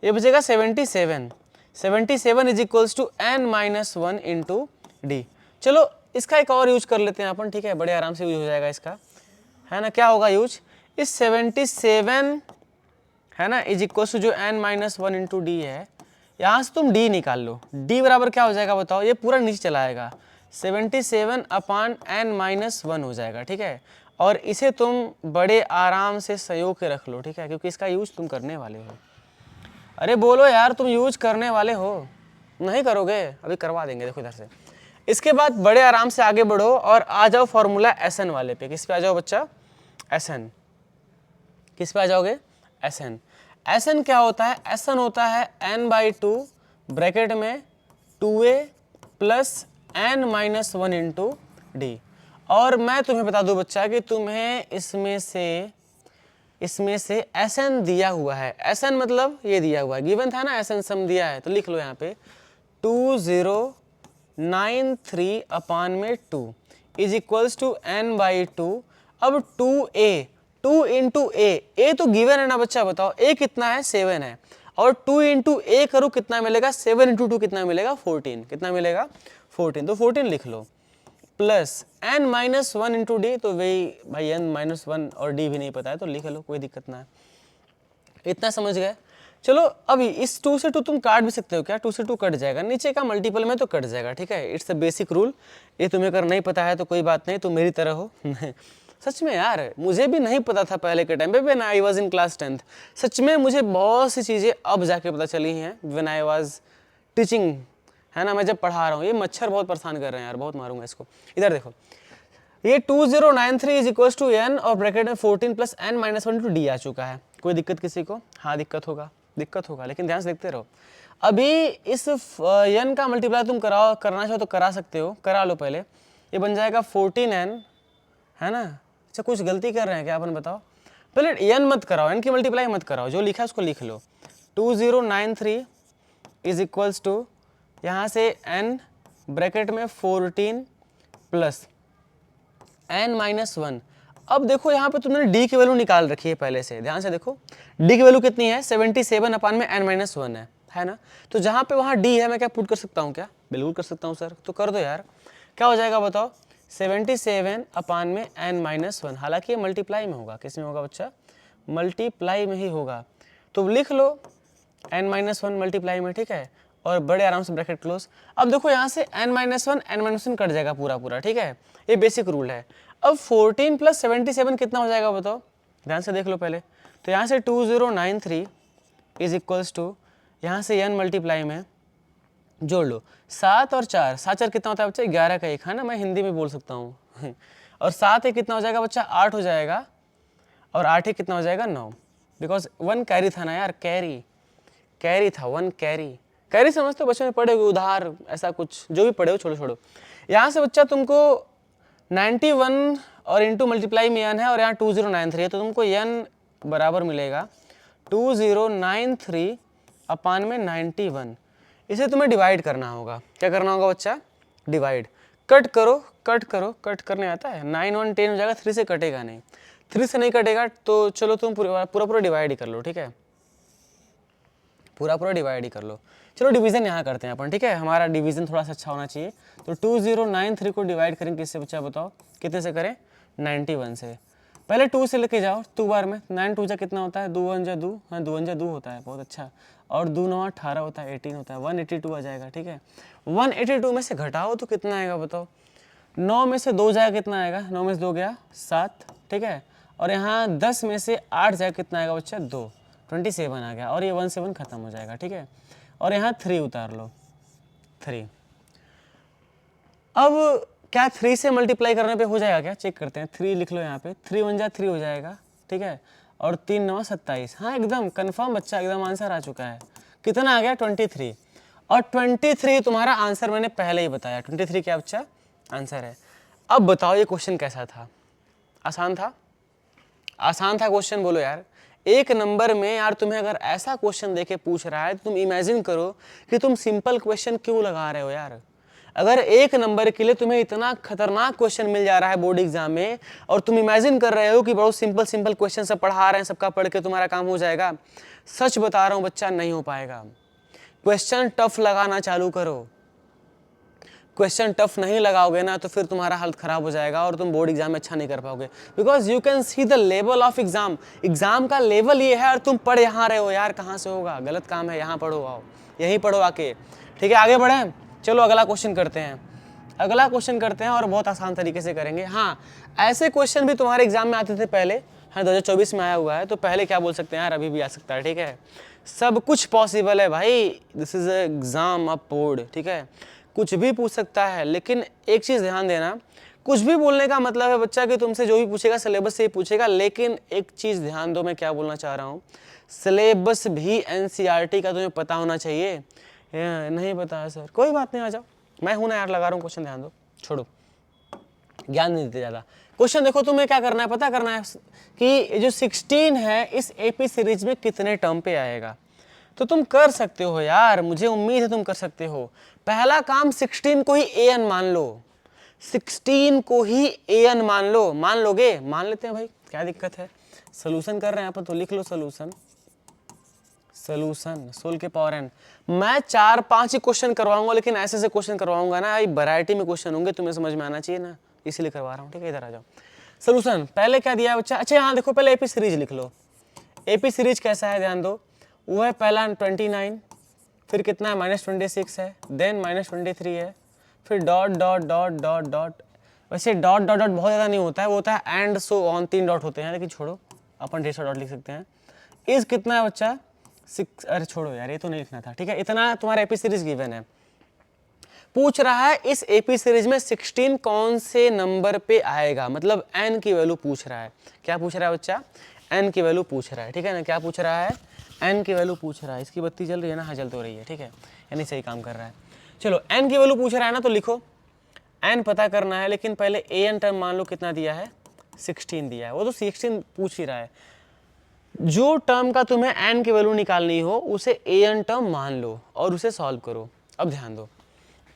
Speaker 1: ये बचेगा 77, 77 is equals to N minus one into D. चलो इसका एक और यूज कर लेते हैं अपन, ठीक है, बड़े आराम से यूज हो जाएगा इसका, है ना, क्या होगा यूज, इस 77 है ना इज इक्वल्स टू जो N minus one into D है, यहाँ से तुम डी निकाल लो, डी बराबर क्या हो जाएगा बताओ, ये पूरा नीचे चला आएगा, 77 अपान एन माइनस वन हो जाएगा, ठीक है, और इसे तुम बड़े आराम से संयोग के रख लो, ठीक है, क्योंकि इसका यूज तुम करने वाले हो। अरे बोलो यार, तुम यूज करने वाले हो, नहीं करोगे, अभी करवा देंगे, देखो इधर से। इसके बाद बड़े आराम से आगे बढ़ो और आ जाओ फॉर्मूला एस एन वाले पे, किस पे आ जाओ बच्चा, एस एन, किस पे आ जाओगे, एस एन। एस एन क्या होता है, एस एन होता है एन बाई टू ब्रैकेट में 2a plus N minus one into D. और मैं तुम्हें बता दूं बच्चा कि तुम्हें इसमें से एस एन दिया हुआ है, एस एन मतलब ये दिया हुआ है, गिवन था ना एस एन सम दिया है, तो लिख लो यहाँ पे 2093 अपान में 2 is equals to N by 2। अब 2a, 2 इंटू ए तो गिवन है ना बच्चा, बताओ ए कितना है 7 है, और 2 इंटू ए करो कितना मिलेगा, 7 इंटू 2 कितना मिलेगा 14, कितना मिलेगा 14, तो 14 लिख लो, plus N minus one into D, तो वही भाई एन माइनस वन और डी भी नहीं पता है तो लिख लो, कोई दिक्कत ना है, इतना समझ गए। चलो अभी इस 2 से 2 तुम काट भी सकते हो क्या, 2 से 2 कट जाएगा, नीचे का मल्टीपल में तो कट जाएगा, ठीक है, इट्स अ बेसिक रूल, ये तुम्हें अगर नहीं पता है तो कोई बात नहीं, तुम मेरी तरह हो सच में यार, मुझे भी नहीं पता था पहले के टाइम पे, when I was in class 10th, सच में मुझे बहुत सी चीज़ें अब जाके पता चली हैं व्हेन आई वाज टीचिंग, है ना, मैं जब पढ़ा रहा हूँ। ये मच्छर बहुत परेशान कर रहे हैं यार, बहुत मारूंगा इसको। इधर देखो, ये 2093 इज इक्वल्स टू एन और ब्रैकेट में 14 plus N minus one to D आ चुका है, कोई दिक्कत किसी को, हाँ दिक्कत होगा, लेकिन ध्यान से देखते रहो। अभी इस एन का मल्टीप्लाई तुम करना चाहो तो करा सकते हो, करा लो पहले, ये बन जाएगा 14n, है ना। अच्छा कुछ गलती कर रहे हैं क्या अपन बताओ, पहले एन मत कराओ, एन की मल्टीप्लाई मत कराओ, जो लिखा है उसको लिख लो, 2093 इज इक्वल्स टू यहाँ से n ब्रैकेट में 14 प्लस n माइनस वन। अब देखो यहाँ पे तुमने d की वैल्यू निकाल रखी है पहले से, ध्यान से देखो d की वैल्यू कितनी है 77 अपान में n माइनस वन है ना, तो जहाँ पे वहाँ d है मैं क्या पुट कर सकता हूँ क्या, बिल्कुल कर सकता हूँ सर, तो कर दो यार, क्या हो जाएगा बताओ 77 अपान में n माइनस वन, हालांकि ये मल्टीप्लाई में होगा, किस में होगा बच्चा, मल्टीप्लाई में ही होगा, तो लिख लो n माइनस वन मल्टीप्लाई में, ठीक है, और बड़े आराम से ब्रैकेट क्लोज। अब देखो यहाँ से n माइनस वन कट जाएगा पूरा, ठीक है, ये बेसिक रूल है। अब 14 प्लस 77 कितना हो जाएगा बताओ, ध्यान से देख लो पहले, तो यहाँ से 2093 इज इक्वल्स टू यहाँ से n मल्टीप्लाई में जोड़ लो, 7 और 4, 7 4 कितना होता है बच्चा 11 का 1, है ना, मैं हिंदी में बोल सकता हूँ और 7 1 कितना हो जाएगा बच्चा 8 हो जाएगा, और 8 1 कितना हो जाएगा 9, बिकॉज 1 कैरी था ना यार, कैरी था, 1 कैरी समझते हो, बच्चों में पढ़े उधार ऐसा कुछ जो भी पढ़े हो छोड़ो। यहाँ से बच्चा तुमको 91 और इंटू मल्टीप्लाई में n है, और यहाँ 2093 है, तो तुमको n बराबर मिलेगा 2093 अपान में 91। इसे तुम्हें डिवाइड करना होगा, क्या करना होगा बच्चा, डिवाइड, कट करने आता है, 9 1 10 हो जाएगा, 3 से कटेगा नहीं, 3 से नहीं कटेगा, तो चलो तुम पूरा डिवाइड ही कर लो, ठीक है, पूरा डिवाइड ही कर लो। चलो डिवीजन यहाँ करते हैं अपन, ठीक है, हमारा डिवीजन थोड़ा सा अच्छा होना चाहिए, तो 2093 को डिवाइड करें किससे बच्चा बताओ, कितने से करें 91 से, पहले 2 से लेके जाओ 2 बार में, 9 2 जा कितना होता है, 2 1 जा 2, हाँ 2 1 जा 2 होता है, बहुत अच्छा। और 2 9 18 होता है, 18 होता है, 182 आ जाएगा, ठीक है। 182 में से घटाओ तो कितना आएगा बताओ, 9 में से 2 जाएगा कितना आएगा, 9 में से 2 गया 7, ठीक है। और यहाँ 10 में से 8 जाएगा कितना आएगा बच्चा 2, 27 आ गया, और ये 17 खत्म हो जाएगा, ठीक है। और यहाँ 3 उतार लो, 3। अब क्या 3 से मल्टीप्लाई करने पे हो जाएगा क्या, चेक करते हैं। 3 लिख लो यहाँ पे, 3 1 जा 3 हो जाएगा, ठीक है। और 3 9 27, हाँ एकदम कन्फर्म बच्चा, एकदम आंसर आ चुका है। कितना आ गया 23। और 23 तुम्हारा आंसर मैंने पहले ही बताया, 23 क्या बच्चा आंसर है। अब बताओ ये क्वेश्चन कैसा था, आसान था, आसान था क्वेश्चन, बोलो यार। एक नंबर में यार तुम्हें अगर ऐसा क्वेश्चन देके पूछ रहा है तो तुम इमेजिन करो कि तुम सिंपल क्वेश्चन क्यों लगा रहे हो यार। अगर एक नंबर के लिए तुम्हें इतना खतरनाक क्वेश्चन मिल जा रहा है बोर्ड एग्जाम में, और तुम इमेजिन कर रहे हो कि बहुत सिंपल सिंपल क्वेश्चन सब पढ़ा रहे हैं, सबका पढ़ के तुम्हारा काम हो जाएगा, सच बता रहा हूँ बच्चा नहीं हो पाएगा। क्वेश्चन टफ लगाना चालू करो। क्वेश्चन टफ नहीं लगाओगे ना तो फिर तुम्हारा हालत खराब हो जाएगा और तुम बोर्ड एग्जाम में अच्छा नहीं कर पाओगे, because you can see the level of exam. Exam का लेवल ये है और तुम पढ़ यहाँ रहे हो यार, कहाँ से होगा, गलत काम है, यहाँ पढ़ो, आओ यहीं पढ़ो आके, ठीक है। आगे बढ़े, चलो अगला क्वेश्चन करते हैं, अगला क्वेश्चन करते हैं और बहुत आसान तरीके से करेंगे। हाँ, ऐसे क्वेश्चन भी तुम्हारे एग्जाम में आते थे पहले, हाँ 2024 में आया हुआ है, तो पहले क्या बोल सकते हैं यार, अभी भी आ सकता है, ठीक है। सब कुछ पॉसिबल है भाई, this is exam of board, ठीक है, कुछ भी पूछ सकता है। लेकिन एक चीज़ ध्यान देना, कुछ भी बोलने का मतलब है बच्चा कि तुमसे जो भी पूछेगा सिलेबस से ही पूछेगा, लेकिन एक चीज़ ध्यान दो, मैं क्या बोलना चाह रहा हूँ, सिलेबस भी एनसीईआरटी का तुम्हें पता होना चाहिए। नहीं पता है सर, कोई बात नहीं, आ जाओ, मैं हूं ना यार, लगा रहा हूँ क्वेश्चन, ध्यान दो, छोड़ो, ज्ञान नहीं देते ज़्यादा। क्वेश्चन देखो, तुम्हें क्या करना है, पता करना है कि जो 16 है इस एपी सीरीज में कितने टर्म पे आएगा। तो तुम कर सकते हो यार, मुझे उम्मीद है तुम कर सकते हो। पहला काम 16 को ही एन मान लो, 16 को ही एन मान लो, मान लोगे, मान लेते हैं भाई, क्या दिक्कत है। सोल्यूशन कर रहे हैं आप तो लिख लो सोल्यूशन, सोल्यूशन सोल के पावर एन। मैं 4-5 ही क्वेश्चन करवाऊंगा, लेकिन ऐसे से क्वेश्चन करवाऊंगा ना, वैरायटी में क्वेश्चन होंगे, तुम्हें समझ में आना चाहिए ना, इसलिए करवा रहा हूँ, ठीक है। इधर आ जाओ, सोल्यूशन पहले क्या दिया है बच्चा, अच्छा यहाँ देखो, पहले एपी सीरीज लिख लो। एपी सीरीज कैसा है ध्यान दो, वो है पहला 29, फिर कितना है -26 है, देन -23 है, फिर dot dot dot dot dot. वैसे डॉट डॉट डॉट बहुत ज़्यादा नहीं होता है, वो होता है एंड सो ऑन, 3 डॉट होते हैं, लेकिन छोड़ो, अपन 150 डॉट लिख सकते हैं। इस कितना है बच्चा 6, अरे छोड़ो यार, ये तो नहीं लिखना था, ठीक है। इतना तुम्हारा एपी सीरीज गिवन है। पूछ रहा है इस एपी सीरीज में 16 कौन से नंबर पे आएगा, मतलब एन की वैल्यू पूछ रहा है। क्या पूछ रहा है बच्चा, एन की वैल्यू पूछ रहा है, ठीक है ना। क्या पूछ रहा है, एन की वैल्यू पूछ रहा है। इसकी बत्ती जल रही है ना, हाँ जल तो रही है, ठीक है, यानी सही काम कर रहा है। चलो एन की वैल्यू पूछ रहा है ना, तो लिखो एन पता करना है, लेकिन पहले ए एन टर्म मान लो कितना दिया है, 16 दिया है, वो तो 16 पूछ ही रहा है। जो टर्म का तुम्हें एन की वैल्यू निकालनी हो उसे ए एन टर्म मान लो और उसे सॉल्व करो। अब ध्यान दो,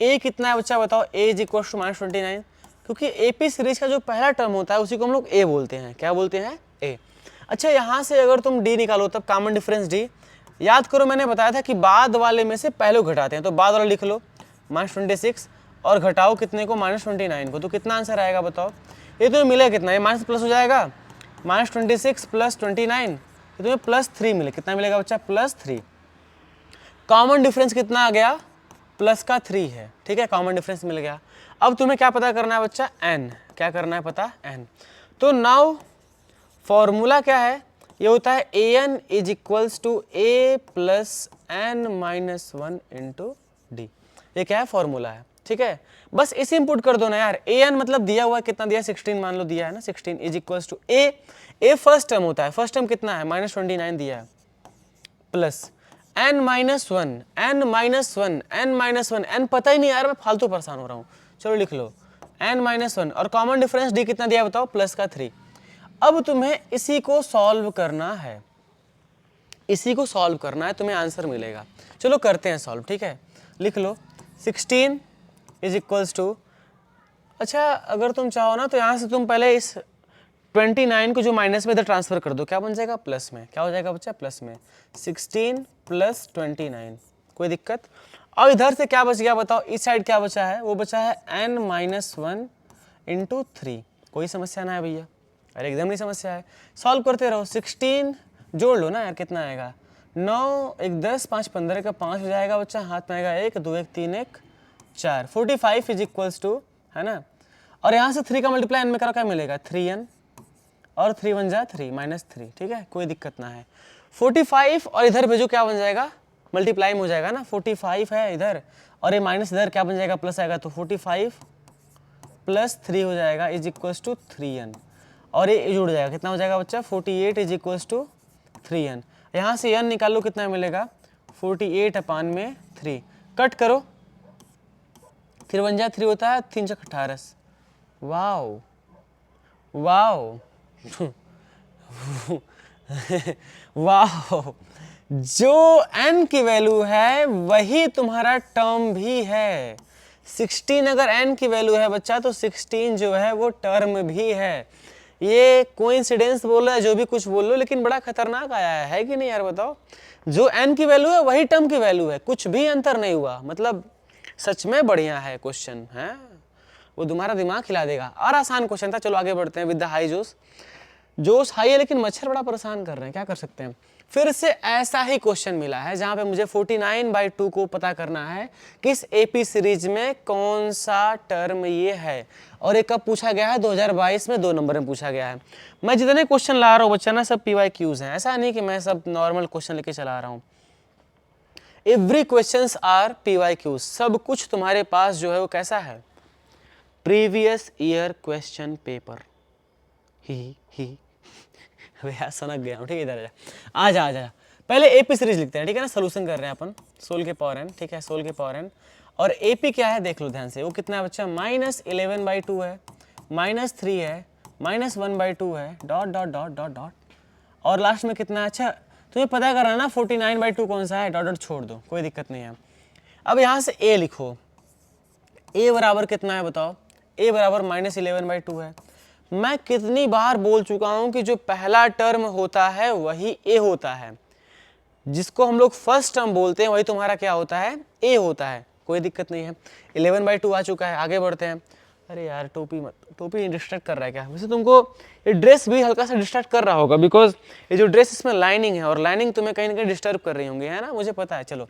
Speaker 1: ए कितना है बच्चा बताओ, ए इज इक्वल टू -29, क्योंकि एपी सीरीज का जो पहला टर्म होता है उसी को हम लोग ए बोलते हैं। क्या बोलते हैं, ए। अच्छा, यहाँ से अगर तुम डी निकालो तब कॉमन डिफरेंस डी, याद करो मैंने बताया था कि बाद वाले में से पहले घटाते हैं, तो बाद वाला लिख लो -26 और घटाओ कितने को, -29 को, तो कितना आंसर आएगा बताओ। ये तुम्हें मिलेगा कितना, ये माइनस प्लस हो जाएगा, -26 + 29, ये तुम्हें +3 मिले, कितना मिलेगा बच्चा, +3। कॉमन डिफरेंस कितना आ गया, प्लस का 3 है, ठीक है, कॉमन डिफरेंस मिल गया। अब तुम्हें क्या पता करना है बच्चा, एन, क्या करना है पता, एन। तो नाउ फॉर्मूला क्या है, ये होता है A N is equals to A plus N minus 1 into D. ये क्या है, फॉर्मूला है, ठीक है। बस इसे इंपुट कर दो ना यार, ए एन मतलब दिया हुआ है, कितना दिया, 16 मान लो दिया है ना, 16 is equals to A first term होता है, फर्स्ट टर्म कितना है, -29 दिया है, plus n -1, n -1, n -1, n पता ही नहीं यार, मैं फालतू परेशान हो रहा हूँ, चलो लिख लो n -1, और कॉमन डिफरेंस d कितना दिया बताओ, प्लस का 3। अब तुम्हें इसी को सॉल्व करना है, इसी को सॉल्व करना है, तुम्हें आंसर मिलेगा। चलो करते हैं सॉल्व, ठीक है। लिख लो 16 इज इक्वल्स टू, अच्छा अगर तुम चाहो ना तो यहाँ से तुम पहले इस 29 को जो माइनस में इधर ट्रांसफर कर दो, क्या बन जाएगा, प्लस में, क्या हो जाएगा बच्चा, प्लस में 16 + 29, कोई दिक्कत। और इधर से क्या बच गया बताओ, इस साइड क्या बचा है, वो बचा है n -1 इंटू 3, कोई समस्या ना है भैया, अरे एकदम नहीं समस्या है, सॉल्व करते रहो। 16 जोड़ लो ना यार, कितना आएगा, 9 1 10 5 15 का 5 हो जाएगा बच्चा, हाथ में आएगा 1 2 1 3 1 4, 45 इज इक्वल्स टू, है ना। और यहाँ से 3 का मल्टीप्लाई n में करो, क्या मिलेगा 3n, और 3 1 जा 3 -3, ठीक है, कोई दिक्कत ना है। 45 और इधर भेजो, क्या बन जाएगा, मल्टीप्लाई में हो जाएगा ना, 45 है इधर और ये माइनस इधर, क्या बन जाएगा, प्लस आएगा, तो 45 + 3 हो जाएगा इज इक्वल्स टू 3n, और ये जुड़ जाएगा, कितना हो जाएगा बच्चा, 48 इज इक्वल्स टू 3n। यहाँ से n निकालो, कितना मिलेगा, 48/3, कट करो, 3 1 जा 3 होता है, 3 6 18, वाओ वाओ वाह, जो n की वैल्यू है वही तुम्हारा टर्म भी है। 16 अगर n की वैल्यू है बच्चा, तो 16 जो है वो टर्म भी है। ये कोइंसिडेंस बोल रहा है, जो भी कुछ बोल लो, लेकिन बड़ा खतरनाक आया है कि नहीं यार, बताओ। जो n की वैल्यू है वही टर्म की वैल्यू है, कुछ भी अंतर नहीं हुआ, मतलब सच में बढ़िया है क्वेश्चन, है वो तुम्हारा दिमाग खिला देगा। और आसान क्वेश्चन था, चलो आगे बढ़ते हैं। विद द हाई जोश, जोश हाई है लेकिन मच्छर बड़ा परेशान कर रहे हैं, क्या कर सकते हैं। फिर से ऐसा ही क्वेश्चन मिला है जहां पे मुझे 49/2 को पता करना है किस एपी सीरीज में कौन सा टर्म ये है, और एक कब पूछा गया है, 2022 में 2 नंबर में पूछा गया है। मैं जितने क्वेश्चन ला रहा हूँ बच्चा ना, सब PYQs हैं, ऐसा नहीं कि मैं सब नॉर्मल क्वेश्चन लेके चला रहा हूँ। एवरी क्वेश्चंस आर PYQs, सब कुछ तुम्हारे पास जो है वो कैसा है, प्रीवियस ईयर क्वेश्चन पेपर। ही अबे यार सनक गया हूँ, ठीक है, इधर आ जा। पहले एपी सीरीज लिखते हैं, ठीक है ना, सोल्यूशन कर रहे हैं अपन, सोल के पावर n, ठीक है, सोल के पावर n। और एपी क्या है देख लो ध्यान से, वो कितना है बच्चा, -11/2 है, -3 है, -1/2 है, dot dot dot dot dot, और लास्ट में कितना है, अच्छा तुम्हें पता करना ना 49/2 कौन सा है, डॉट डॉट छोड़ दो, कोई दिक्कत नहीं है। अब यहाँ से a लिखो, a बराबर कितना है बताओ, a बराबर -11/2 है। मैं कितनी बार बोल चुका हूं कि जो पहला टर्म होता है वही a होता है, जिसको हम लोग फर्स्ट टर्म बोलते हैं वही तुम्हारा क्या होता है, a होता है, कोई दिक्कत नहीं है। 11/2 आ चुका है, आगे बढ़ते हैं। अरे यार टोपी मत, टोपी डिस्ट्रैक्ट कर रहा है क्या, वैसे तुमको ये ड्रेस भी हल्का सा डिस्ट्रैक्ट कर रहा होगा, बिकॉज ये जो ड्रेस इसमें लाइनिंग है, और लाइनिंग तुम्हें कहीं ना कहीं डिस्टर्ब कर रही होंगी, है ना, मुझे पता है। चलो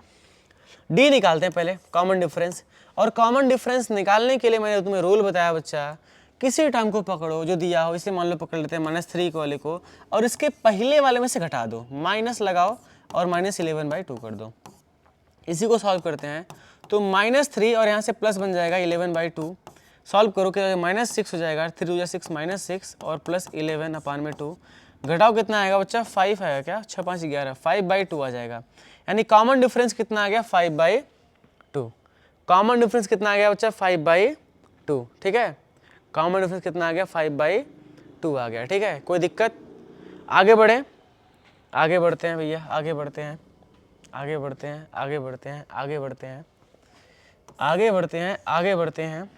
Speaker 1: डी निकालते हैं पहले, कॉमन डिफरेंस। और कॉमन डिफरेंस निकालने के लिए मैंने तुम्हें रूल बताया बच्चा, किसी टर्म को पकड़ो जो दिया हो, इसे मान लो पकड़ लेते हैं -3 वाले को, और इसके पहले वाले में से घटा दो, माइनस लगाओ और -11/2 कर दो। इसी को सॉल्व करते हैं, तो -3 और यहाँ से प्लस बन जाएगा 11/2, सॉल्व करो कि -6 हो जाएगा, 3 2 6 -6 और प्लस 11/2, घटाओ कितना आएगा बच्चा, 5 आएगा क्या, 6 5 11, 5/2 आ जाएगा। यानी कॉमन डिफरेंस कितना आ गया, 5/2। कॉमन डिफरेंस कितना आ गया बच्चा, 5/2, ठीक है, कॉमन डिफरेंस कितना आ गया, 5/2 आ गया, ठीक है, कोई दिक्कत। आगे बढ़े, आगे बढ़ते हैं भैया, आगे बढ़ते हैं, आगे बढ़ते हैं, आगे बढ़ते हैं, आगे बढ़ते हैं, आगे बढ़ते हैं, आगे बढ़ते हैं।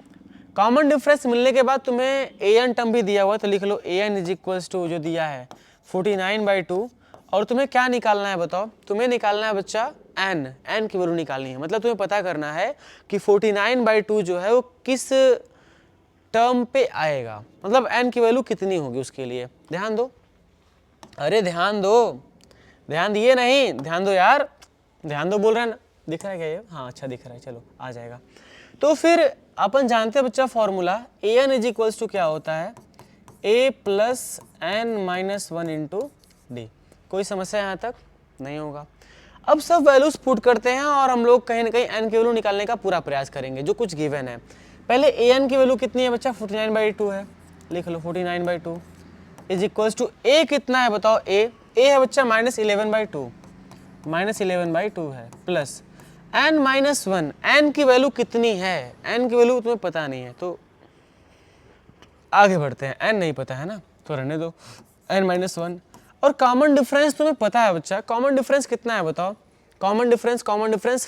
Speaker 1: कॉमन डिफरेंस मिलने के बाद तुम्हें an टर्म भी दिया हुआ, तो लिख लो an इज इक्वल्स टू जो दिया है 49/2, और तुम्हें क्या निकालना है बताओ, तुम्हें निकालना है बच्चा n की वैल्यू निकालनी है, मतलब तुम्हें पता करना है कि 49/2 जो है वो किस टर्म पे आएगा, मतलब n की वैल्यू कितनी होगी उसके लिए। ध्यान दो, अरे ध्यान दो, ध्यान दिए नहीं, ध्यान दो यार, ध्यान दो बोल रहे हैं ना, दिख रहा है क्या ये, हाँ अच्छा दिख रहा है, चलो आ जाएगा। तो फिर अपन जानते हैं बच्चा formula, an is equals to क्या होता है, a + n - 1 इंटू डी। कोई समस्या यहाँ तक नहीं होगा। अब सब वैल्यूज पुट करते हैं और हम लोग कहीं ना कहीं n की वैल्यू निकालने का पूरा प्रयास करेंगे जो कुछ गिवन है। पहले an की वैल्यू कितनी है बच्चा, 49/2 है, लिख लो 49/2 इज इक्वल्स टू a कितना है बताओ, a है बच्चा -11/2, -11/2 है, प्लस n - 1, n की वैल्यू कितनी है, n की वैल्यू तुम्हें पता नहीं है, तो आगे बढ़ते हैं, n नहीं पता है ना, तो रहने दो, n - 1। और कॉमन डिफरेंस तुम्हें पता है बच्चा, कॉमन डिफरेंस कितना है बताओ, कॉमन डिफरेंस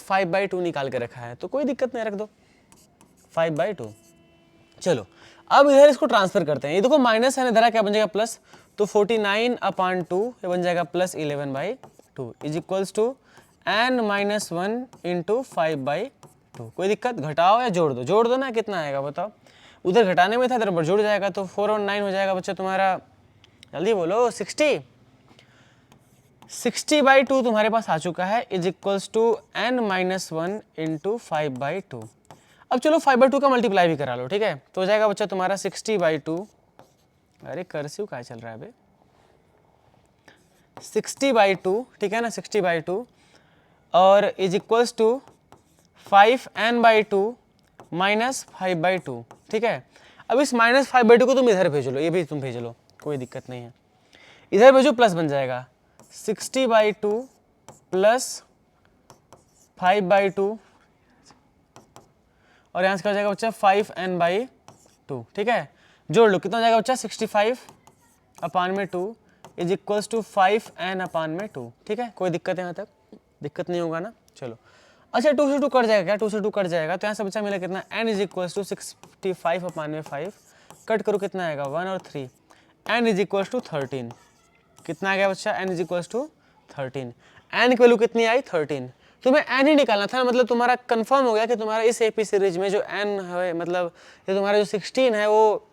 Speaker 1: 5/2 निकाल के रखा है, तो कोई दिक्कत नहीं, रख दो 5/2। चलो अब इधर इसको ट्रांसफर करते हैं, ये देखो माइनस है, इधर क्या बन जाएगा प्लस, तो 49/2 ये बन जाएगा +11/2 is equals to n - 1 into 5/2। कोई दिक्कत, घटाओ या जोड़ दो ना, कितना आएगा बताओ, उधर घटाने में था, इधर जोड़ जाएगा, तो 4 और 9 हो जाएगा बच्चा तुम्हारा जल्दी बोलो। 60/2 तुम्हारे पास आ चुका है, is equals to n-1 into 5/2। अब चलो 5/2 का मल्टीप्लाई भी करा लो, ठीक है। तो हो जाएगा बच्चा तुम्हारा 60/2, अरे कर्सिव क्या चल रहा है बे, 60/2, ठीक है ना, 60/2 और is equals to 5n/2 minus 5/2, ठीक है। अब इस -5/2 को तुम इधर भेज लो, ये भी तुम भेज लो, कोई दिक्कत नहीं है। इधर भेजो, प्लस बन जाएगा 60/2 प्लस 5/2 और यहाँ से क्या हो जाएगा बच्चा 5n/2, ठीक है। जोड़ लो, कितना हो जाएगा बच्चा 65/2 इज इक्वल्स टू 5n/2, ठीक है। कोई दिक्कत है यहाँ तक, दिक्कत नहीं होगा ना, चलो। अच्छा 2 से 2 कट जाएगा क्या, 2 से 2 कट जाएगा, तो यहाँ से बच्चा मिला कितना, n is equals to 65/5, cut करो कितना आएगा 1 और 3, n इज इक्वल्स टू 13, कितना आ गया बच्चा, n is equals to 13, n की वैल्यू कितनी आई 13, तुम्हें n ही निकालना था, मतलब तुम्हारा कंफर्म हो गया कि तुम्हारा इस एपी सीरीज में जो n है, मतलब ये तुम्हारा जो 16 है वो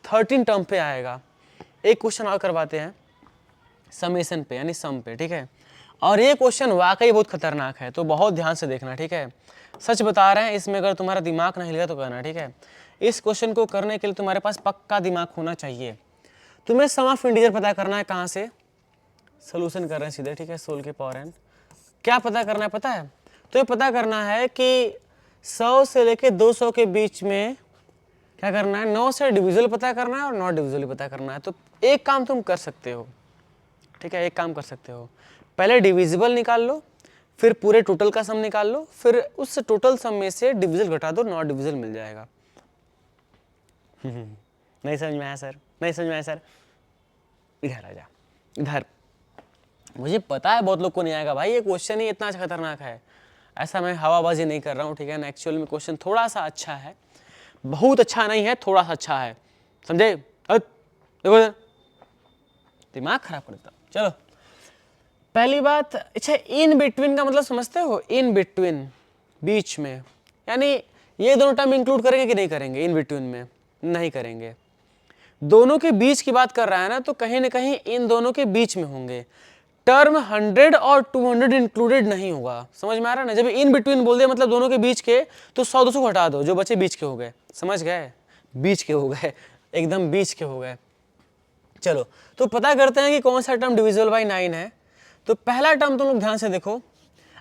Speaker 1: 13 टर्म पे आएगा। एक क्वेश्चन और करवाते हैं समेशन पे, यानी सम पे, ठीक है। और ये क्वेश्चन वाकई बहुत खतरनाक है, तो बहुत ध्यान से देखना, ठीक है। सच बता रहे हैं, इसमें अगर तुम्हारा दिमाग नहीं हिलेगा तो करना, ठीक है। इस क्वेश्चन को करने के लिए तुम्हारे पास पक्का दिमाग होना चाहिए। तुम्हें सम ऑफ इंटीजर पता करना है, कहाँ से, सोल्यूशन कर रहे हैं सीधे, ठीक है, सोल के पावर n। क्या पता करना है पता है, तो ये पता करना है कि 100 से लेके 200 के बीच में क्या करना है, 9 से डिविजिबल पता करना है और नॉट डिविजिबल पता करना है। तो एक काम तुम कर सकते हो, ठीक है, एक काम कर सकते हो, पहले डिविजिबल निकाल लो, फिर पूरे टोटल का सम निकाल लो, फिर उस टोटल सम में से डिविजिबल घटा दो, नॉट डिविजिबल मिल जाएगा। नहीं समझ में आया सर, नहीं समझ में आया सर, इधर आ जा, इधर। मुझे पता है बहुत लोग को नहीं आएगा भाई, ये क्वेश्चन ही इतना खतरनाक है, ऐसा मैं हवाबाजी नहीं कर रहा हूँ, ठीक है ना। एक्चुअल में क्वेश्चन थोड़ा सा अच्छा है, बहुत अच्छा नहीं है, थोड़ा सा अच्छा है, समझे। देखो दिमाग खराब कर देता। चलो पहली बात, अच्छा इन बिटवीन का मतलब समझते हो, इन बिटवीन, बीच में, यानी ये दोनों टर्म इंक्लूड करेंगे कि नहीं करेंगे, इन बिटवीन में नहीं करेंगे। दोनों के बीच की बात कर रहा है ना, तो कहीं ना कहीं इन दोनों के बीच में होंगे। टर्म 100 और 200 इंक्लूडेड नहीं होगा, समझ में आ रहा है ना। जब इन बिटवीन बोल दिया मतलब दोनों के बीच के, तो 100-200 को हटा दो, जो बचे बीच के हो गए, समझ गए, बीच के हो गए, एकदम बीच के हो गए। चलो तो पता करते हैं कि कौन सा टर्म डिविजिबल बाई 9 है। तो पहला टर्म तुम लोग ध्यान से देखो।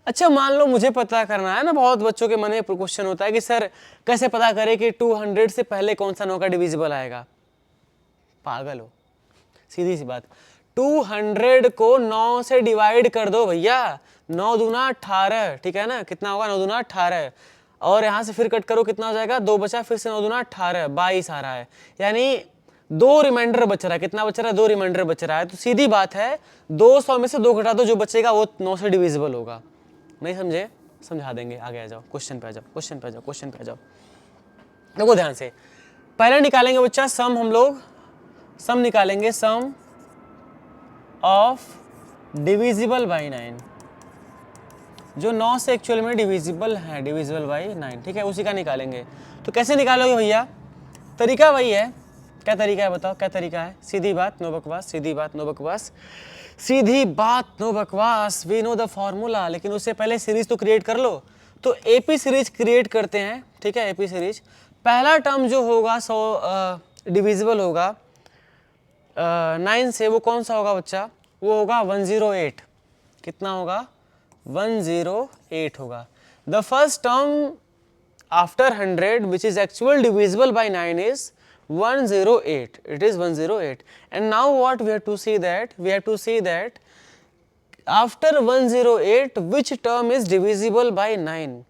Speaker 1: अच्छा मान लो मुझे पता करना है ना, बहुत बच्चों के मन में क्वेश्चन होता है कि सर कैसे पता करें कि 200 से पहले कौन सा 9 का डिविजिबल आएगा। पागल हो, सीधी सी बात, 200 को 9 से डिवाइड कर दो भैया, 9 दूना 18, ठीक है ना, कितना होगा 9 दूना 18, और यहाँ से फिर कट करो कितना हो जाएगा, 2 बचा, फिर से 9 दूना 18, 22 आ रहा है, यानी 2 रिमाइंडर बच रहा है, कितना बच रहा है, 2 रिमाइंडर बच रहा है। तो सीधी बात है 200 में से 2 घटा दो, जो बचेगा वो 9 से डिविजिबल होगा। नहीं समझे, समझा देंगे, आगे आ जाओ, क्वेश्चन पे आ जाओ, क्वेश्चन पे आ जाओ, क्वेश्चन पे आ जाओ। देखो ध्यान से, पहले निकालेंगे बच्चा सम, हम लोग सम निकालेंगे, सम ऑफ डिविजिबल बाई 9, जो 9 से एक्चुअल में डिविजिबल है, डिविजिबल बाई 9, ठीक है, उसी का निकालेंगे। तो कैसे निकालोगे भैया, तरीका वही है। क्या तरीका है बताओ, क्या तरीका है, सीधी बात नो बकवास, सीधी बात नो बकवास, सीधी बात नो बकवास, वी नो द फॉर्मूला। लेकिन उससे पहले सीरीज तो क्रिएट कर लो। तो एपी सीरीज क्रिएट करते हैं, ठीक है, एपी सीरीज। पहला टर्म जो होगा 100 डिविजिबल होगा 9 से, वो कौन सा होगा बच्चा, वो होगा 108, कितना होगा 108 होगा। The first term after 100 which is actual divisible by 9 is 108, it is 108. And now what we have to see that, we have to see that after 108 which term is divisible by 9,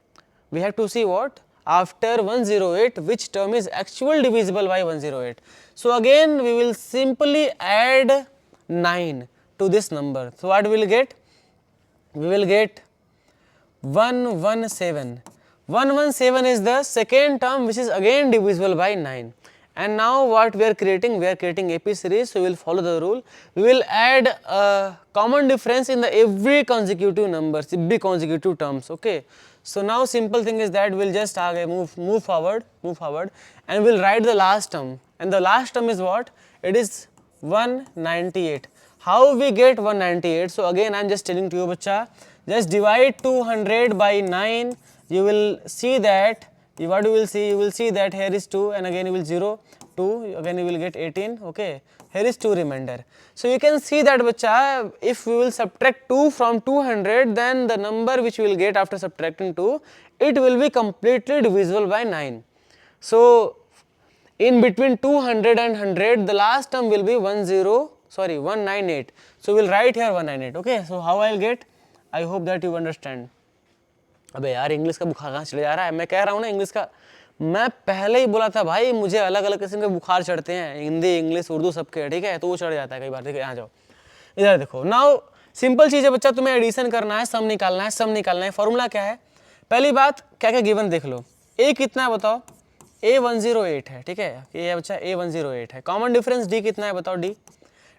Speaker 1: we have to see what, after 108 which term is actual divisible by 108. So again we will simply add 9 to this number. So what we will get, we will get 117. 117 is the second term which is again divisible by 9. And now what we are creating, we are creating AP series, so we will follow the rule. We will add a common difference in the every consecutive numbers, every consecutive terms, okay. So now simple thing is that we will just move forward, and we will write the last term. And the last term is what, it is 198. How we get 198? So again I am just telling to you बच्चा, just divide 200 by 9. You will see that what you will see, that here is 2 and again you will 0 2, again you will get 18. Okay, here is 2 remainder. So you can see that बच्चा, if we will subtract 2 from 200, then the number which we will get after subtracting 2, it will be completely divisible by 9. So in between 200 and 100, the last term will be 198. So we'll write here 198. Okay, so how I'll get? I hope that you understand. अबे यार इंग्लिश का बुखार कहाँ चले जा रहा है? मैं कह रहा हूँ ना इंग्लिश का, मैं पहले ही बोला था भाई मुझे अलग अलग किस्म के बुखार चढ़ते हैं, हिंदी इंग्लिश उर्दू सबके, ठीक है, तो वो चढ़ जाता है कई बार। ठीक है, यहाँ जाओ, इधर देखो। नाउ सिंपल चीज़ है बच्चा, तुम्हें एडिशन करना है, सम निकालना है, सम निकालना है। फॉर्मूला क्या है? पहली बात क्या क्या गिवन देख लो। ए कितना है बताओ? A108 है, ठीक है, ये बच्चा A108 है। कॉमन डिफरेंस D कितना है बताओ?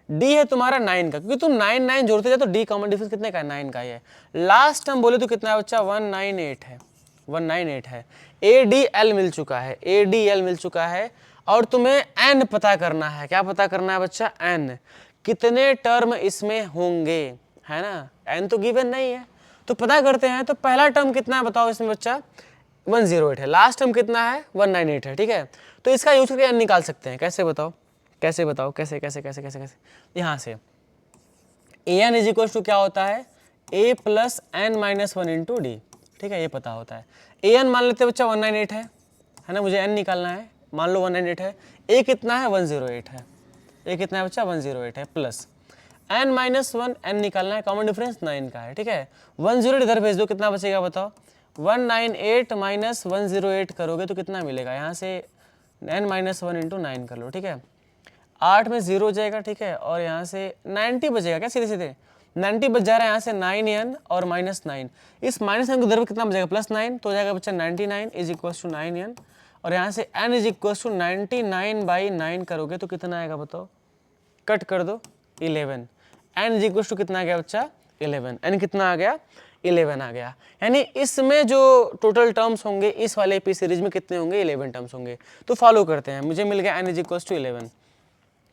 Speaker 1: D है तुम्हारा 9 का, क्योंकि तुम 9 9 जोड़ते जाओ तो D कॉमन डिफरेंस कितने का है? 9 का ही है। लास्ट टर्म बोले तो कितना है बच्चा? 198 है, 198 है। ADL मिल चुका है, ADL मिल चुका है। और तुम्हें N पता करना है। क्या पता करना है बच्चा? N, कितने टर्म इसमें होंगे, है ना? N तो गिवन नहीं है, तो पता करते हैं। तो पहला टर्म कितना है बताओ इसमें बच्चा? 108 है। लास्ट टर्म कितना है? 198 है, ठीक है। तो इसका यूज करके N निकाल सकते हैं। कैसे बताओ? कैसे बताओ? कैसे कैसे कैसे कैसे कैसे? यहाँ से AN इज इक्वल टू क्या होता है? A plus N minus 1 into D, ठीक है, ये पता होता है। AN मान लेते हैं बच्चा 198 है ना, मुझे N निकालना है, मान लो 198 है। A कितना है? 108 है। A कितना है बच्चा? 108 है, प्लस N माइनस 1, N निकालना है, कॉमन डिफरेंस 9 का है, ठीक है। 108 इधर भेज दो, कितना बचेगा बताओ? 198 माइनस 108 करोगे तो कितना मिलेगा? यहाँ से N माइनस 1 इंटू 9 कर लो, ठीक है। 8 में 0 हो जाएगा, ठीक है, और यहाँ से 90 बचेगा। क्या सीधे सीधे 90 बच जा रहा है यहाँ से 9n और माइनस 9, इस माइनस 9 को इधर कितना बचेगा? प्लस 9, तो हो जाएगा बच्चा 99 इज इक्वल टू 9n, और यहाँ से n is equal to 99 by 9 करोगे तो कितना आएगा बताओ? कट कर दो 11, n इज इक्वल टू कितना आ गया बच्चा? 11, n कितना आ गया? 11 आ गया। यानी इसमें जो टोटल टर्म्स होंगे इस वाले पी सीरीज में कितने होंगे? 11 टर्म्स होंगे। तो फॉलो करते हैं, मुझे मिल गया n is equal to 11।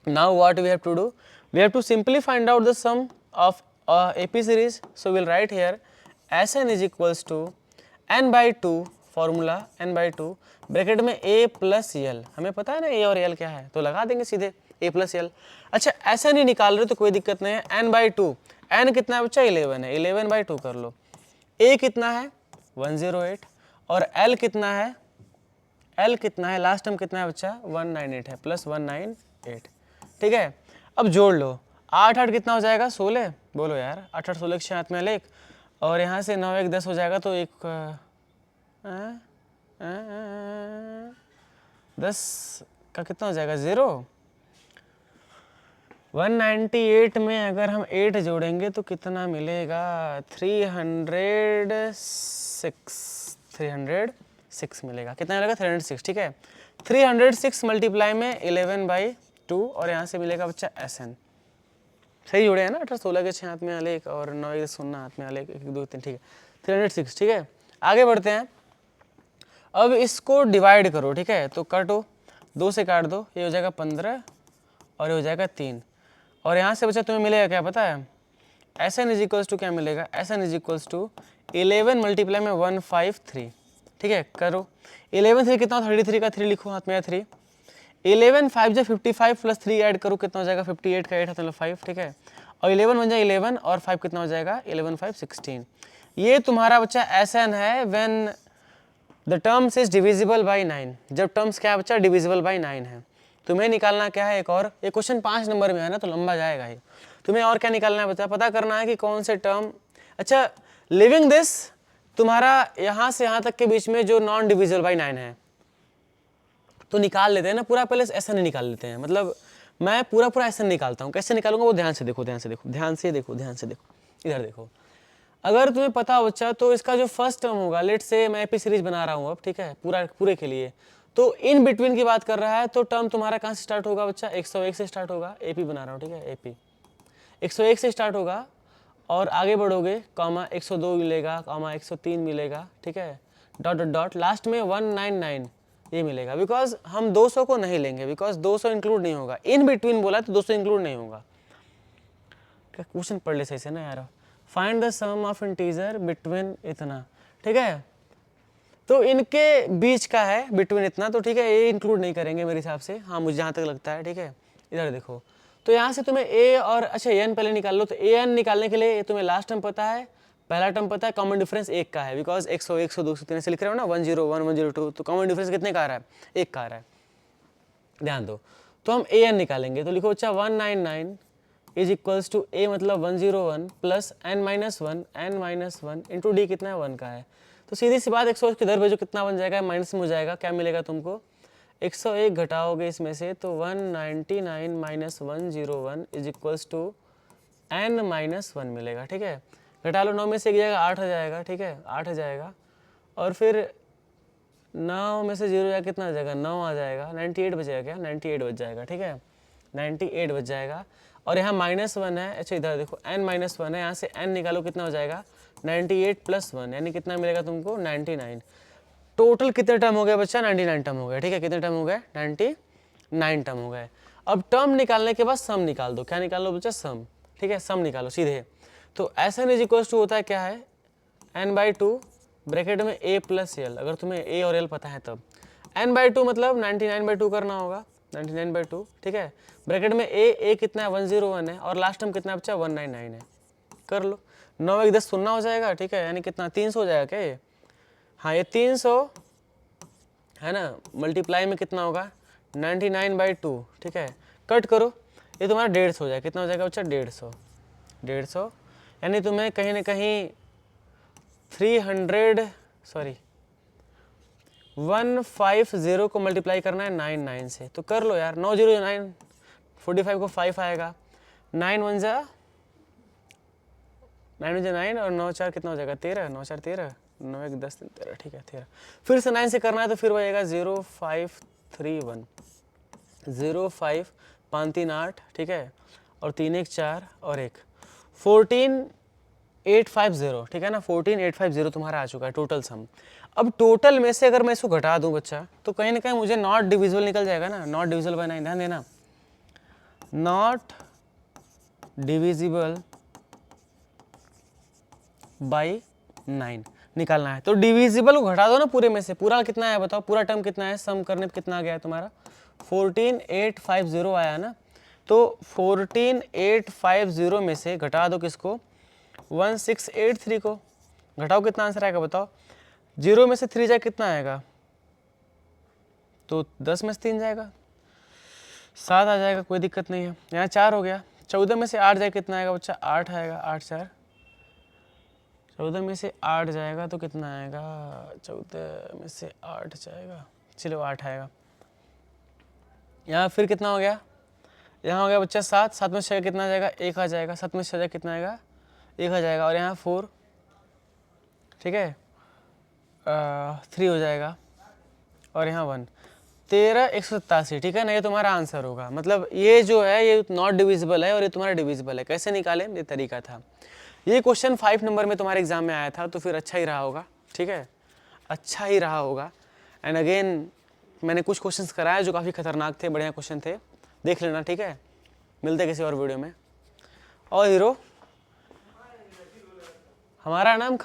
Speaker 1: Now what we have to do? We have to simply find out the sum of AP series. So we'll write here Sn is equals to n by 2, formula n by 2, bracket में a प्लस l। हमें पता है ना a और l क्या है, तो लगा देंगे सीधे a प्लस l। अच्छा Sn ही निकाल रहे तो कोई दिक्कत नहीं है। n by 2, n कितना है बच्चा? 11 है, 11 by 2 कर लो। a कितना है? 108, और l कितना है? l कितना है? लास्ट टर्म कितना है बच्चा? 198 है, प्लस 198, ठीक है। अब जोड़ लो, 8 8 कितना हो जाएगा? 16, बोलो यार, 8 8 16 के 6 में लेख, और यहाँ से 9 1 10 हो जाएगा, तो एक 10 का कितना हो जाएगा? 0। 198 में अगर हम 8 जोड़ेंगे तो कितना मिलेगा? 306 मिलेगा। कितना मिलेगा? 306, ठीक है। 306 मल्टीप्लाई में 11 बाई 2, और यहाँ से मिलेगा बच्चा Sn। सही जोड़े हैं ना? 18 16 के 6 हाथ में आलेख और 9 1 0 हाथ में आलेख, 1 2 3, ठीक है, 306, ठीक है। आगे बढ़ते हैं। अब इसको डिवाइड करो, ठीक है, तो काटो, 2 से काट दो, ये हो जाएगा 15 और ये हो जाएगा 3, और यहाँ से बच्चा तुम्हें मिलेगा क्या पता है? Sn इज इक्वल्स टू क्या मिलेगा? Sn is equals to 11 multiply में 153, ठीक है, करो। 11 3 कितना? 33 का 3 लिखो, हाथ में 3, 11 5 जो 55 प्लस 3 ऐड करो, कितना हो जाएगा? 58 का 8 हाथ में 5, ठीक है, और 11 बन जाए 11 और 5 कितना हो जाएगा? 11 5 16। ये तुम्हारा बच्चा Sn है when the terms is divisible by 9, जब टर्म्स क्या है बच्चा? डिविजिबल बाई 9 है। तुम्हें निकालना क्या है? एक और, ये क्वेश्चन 5 नंबर में है ना, तो लंबा जाएगा ही। तुम्हें और क्या निकालना है बच्चा? पता करना है कि कौन से टर्म, अच्छा लिविंग दिस तुम्हारा यहाँ से यहाँ तक के बीच में जो नॉन डिविजिबल बाई 9 है, तो निकाल लेते हैं ना पूरा, पहले Sn निकाल लेते हैं। मतलब मैं पूरा Sn निकालता हूँ, कैसे निकालूंगा वो ध्यान से देखो, ध्यान से देखो, ध्यान से देखो, ध्यान से देखो, इधर देखो। अगर तुम्हें पता हो बच्चा, तो इसका जो फर्स्ट टर्म होगा, लेट से मैं एपी सीरीज बना रहा हूँ अब, ठीक है, पूरे के लिए, तो इन बिटवीन की बात कर रहा है, तो टर्म तुम्हारा कहाँ से स्टार्ट होगा बच्चा? 101 से स्टार्ट होगा, एपी बना रहा हूँ, ठीक है, एपी 101 से स्टार्ट होगा, और आगे बढ़ोगे, कॉमा 102 मिलेगा, कॉमा 103 मिलेगा, ठीक है, डॉट डॉट डॉट, लास्ट में 199, ये मिलेगा, बिकॉज हम 200 को नहीं लेंगे, बिकॉज 200 इंक्लूड नहीं होगा, इन बिटवीन बोला तो 200 इंक्लूड नहीं होगा। क्या क्वेश्चन पढ़ ले सही से ना यार। Find the sum of integer between इतना, ठीक है, तो इनके बीच का है बिटवीन इतना, तो ठीक है ये इंक्लूड नहीं करेंगे मेरे हिसाब से, हाँ मुझे जहाँ तक लगता है, ठीक है। इधर देखो, तो यहाँ से तुम्हें ए और अच्छा एन पहले निकाल लो, तो ए एन निकालने के लिए तुम्हें लास्ट टर्म पता है, पहला टर्म पता है, कॉमन डिफरेंस एक का है, बिकॉज 100 100 200 3 से लिख रहे हो ना, 101 102, तो कॉमन डिफरेंस कितने का आ रहा है, एक का आ रहा है, ध्यान दो। तो हम ए एन निकालेंगे, तो लिखो अच्छा 199 इज इक्वल्स टू ए मतलब 101 plus N minus one into d कितना है 1 का है। तो सीधी सी बात 100 किधर भेजो कितना बन जाएगा, माइनस में हो जाएगा, क्या मिलेगा तुमको 101 घटाओगे इसमें से तो 199 minus 101 is equals to N minus 1 मिलेगा, ठीक है। घटा लो 9 में से एक जाएगा 8 आ जाएगा, ठीक है 8 आ जाएगा, और फिर 9 में से 0 जाएगा कितना आ जाएगा 9 आ जाएगा, 98 बचेगा क्या, 98 बच जाएगा, ठीक है 98 बच जाएगा। और यहाँ -1 है, अच्छा इधर देखो n-1 है, यहाँ से n निकालो कितना हो जाएगा 98 + 1 यानी कितना मिलेगा तुमको 99। टोटल कितने टर्म हो गए बच्चा 99 टर्म हो गए, ठीक है कितने टर्म हो गए 99 टर्म हो गए। अब टर्म निकालने के बाद सम निकाल दो, क्या निकाल लो बच्चा सम, ठीक है सम निकालो सीधे। तो Sn इज इक्वल्स टू होता है क्या है n/2 ब्रैकेट में a + l, अगर तुम्हें a और l पता है तब n/2 मतलब 99/2 करना होगा, 99/2, ठीक है। ब्रैकेट में a कितना है 101 है, और लास्ट टर्म कितना है बच्चा 199 है, कर लो 9 1 10 सुनना हो जाएगा, ठीक है यानी कितना 300 हो जाएगा क्या ये, हाँ ये 300 है ना, मल्टीप्लाई में कितना होगा 99/2, ठीक है कट करो ये तुम्हारा 150 हो जाएगा, कितना हो जाएगा बच्चा 150 यानी तुम्हें कहीं ना कहीं 150 को मल्टीप्लाई करना है 99 से, तो कर लो यार 909 45 को 5 आएगा, 9 1 जा 9 और 9 4 कितना हो जाएगा 13, 9 4 13, 9 1 10 13, ठीक है 13। फिर से 9 से करना है तो फिर वही आएगा 0531 05 5 3 8, ठीक है, और 3 1 4 और 1 14850, ठीक है ना 14850 तुम्हारा आ चुका है टोटल सम। अब टोटल में से अगर मैं इसको घटा दूं बच्चा तो कहीं ना कहीं मुझे नॉट डिविजिबल निकल जाएगा ना, नॉट डिविजिबल बाय 9, ध्यान देना नॉट डिविजिबल बाई 9 निकालना है। तो डिविजिबल को घटा दो ना पूरे में से, पूरा कितना है बताओ, पूरा टर्म कितना है, सम करने पे कितना आ गया है तुम्हारा 14850 आया ना, तो 14850 में से घटा दो किसको 1683 को, घटाओ कितना आंसर आएगा बताओ, 0 में से 3 जाए कितना आएगा, तो 10 में से 3 जाएगा 7 आ जाएगा, कोई दिक्कत नहीं है, यहाँ 4 हो गया, 14 में से 8 जाए कितना आएगा बच्चा 8 आएगा, 8 4 14 में से 8 जाएगा तो कितना आएगा 14 में से 8 जाएगा, चलो 8 आएगा। यहाँ फिर कितना हो गया, यहाँ हो गया बच्चा 7, 7 में से कितना आ जाएगा 1 आ जाएगा, 7 में से जाएगा कितना आएगा 1 आ जाएगा, और यहाँ 4, ठीक है 3 हो जाएगा, और यहाँ 1 13 187, ठीक है ना, ये तुम्हारा आंसर होगा। मतलब ये जो है ये नॉट डिविजिबल है और ये तुम्हारा डिविजिबल है, कैसे निकाले ये तरीका था। ये क्वेश्चन 5 नंबर में तुम्हारे एग्जाम में आया था, तो फिर अच्छा ही रहा होगा, ठीक है अच्छा ही रहा होगा। एंड अगेन मैंने कुछ क्वेश्चंस कराए जो काफ़ी खतरनाक थे, बढ़िया क्वेश्चन थे, देख लेना, ठीक है। मिलते किसी और वीडियो में। और हीरो हमारा नाम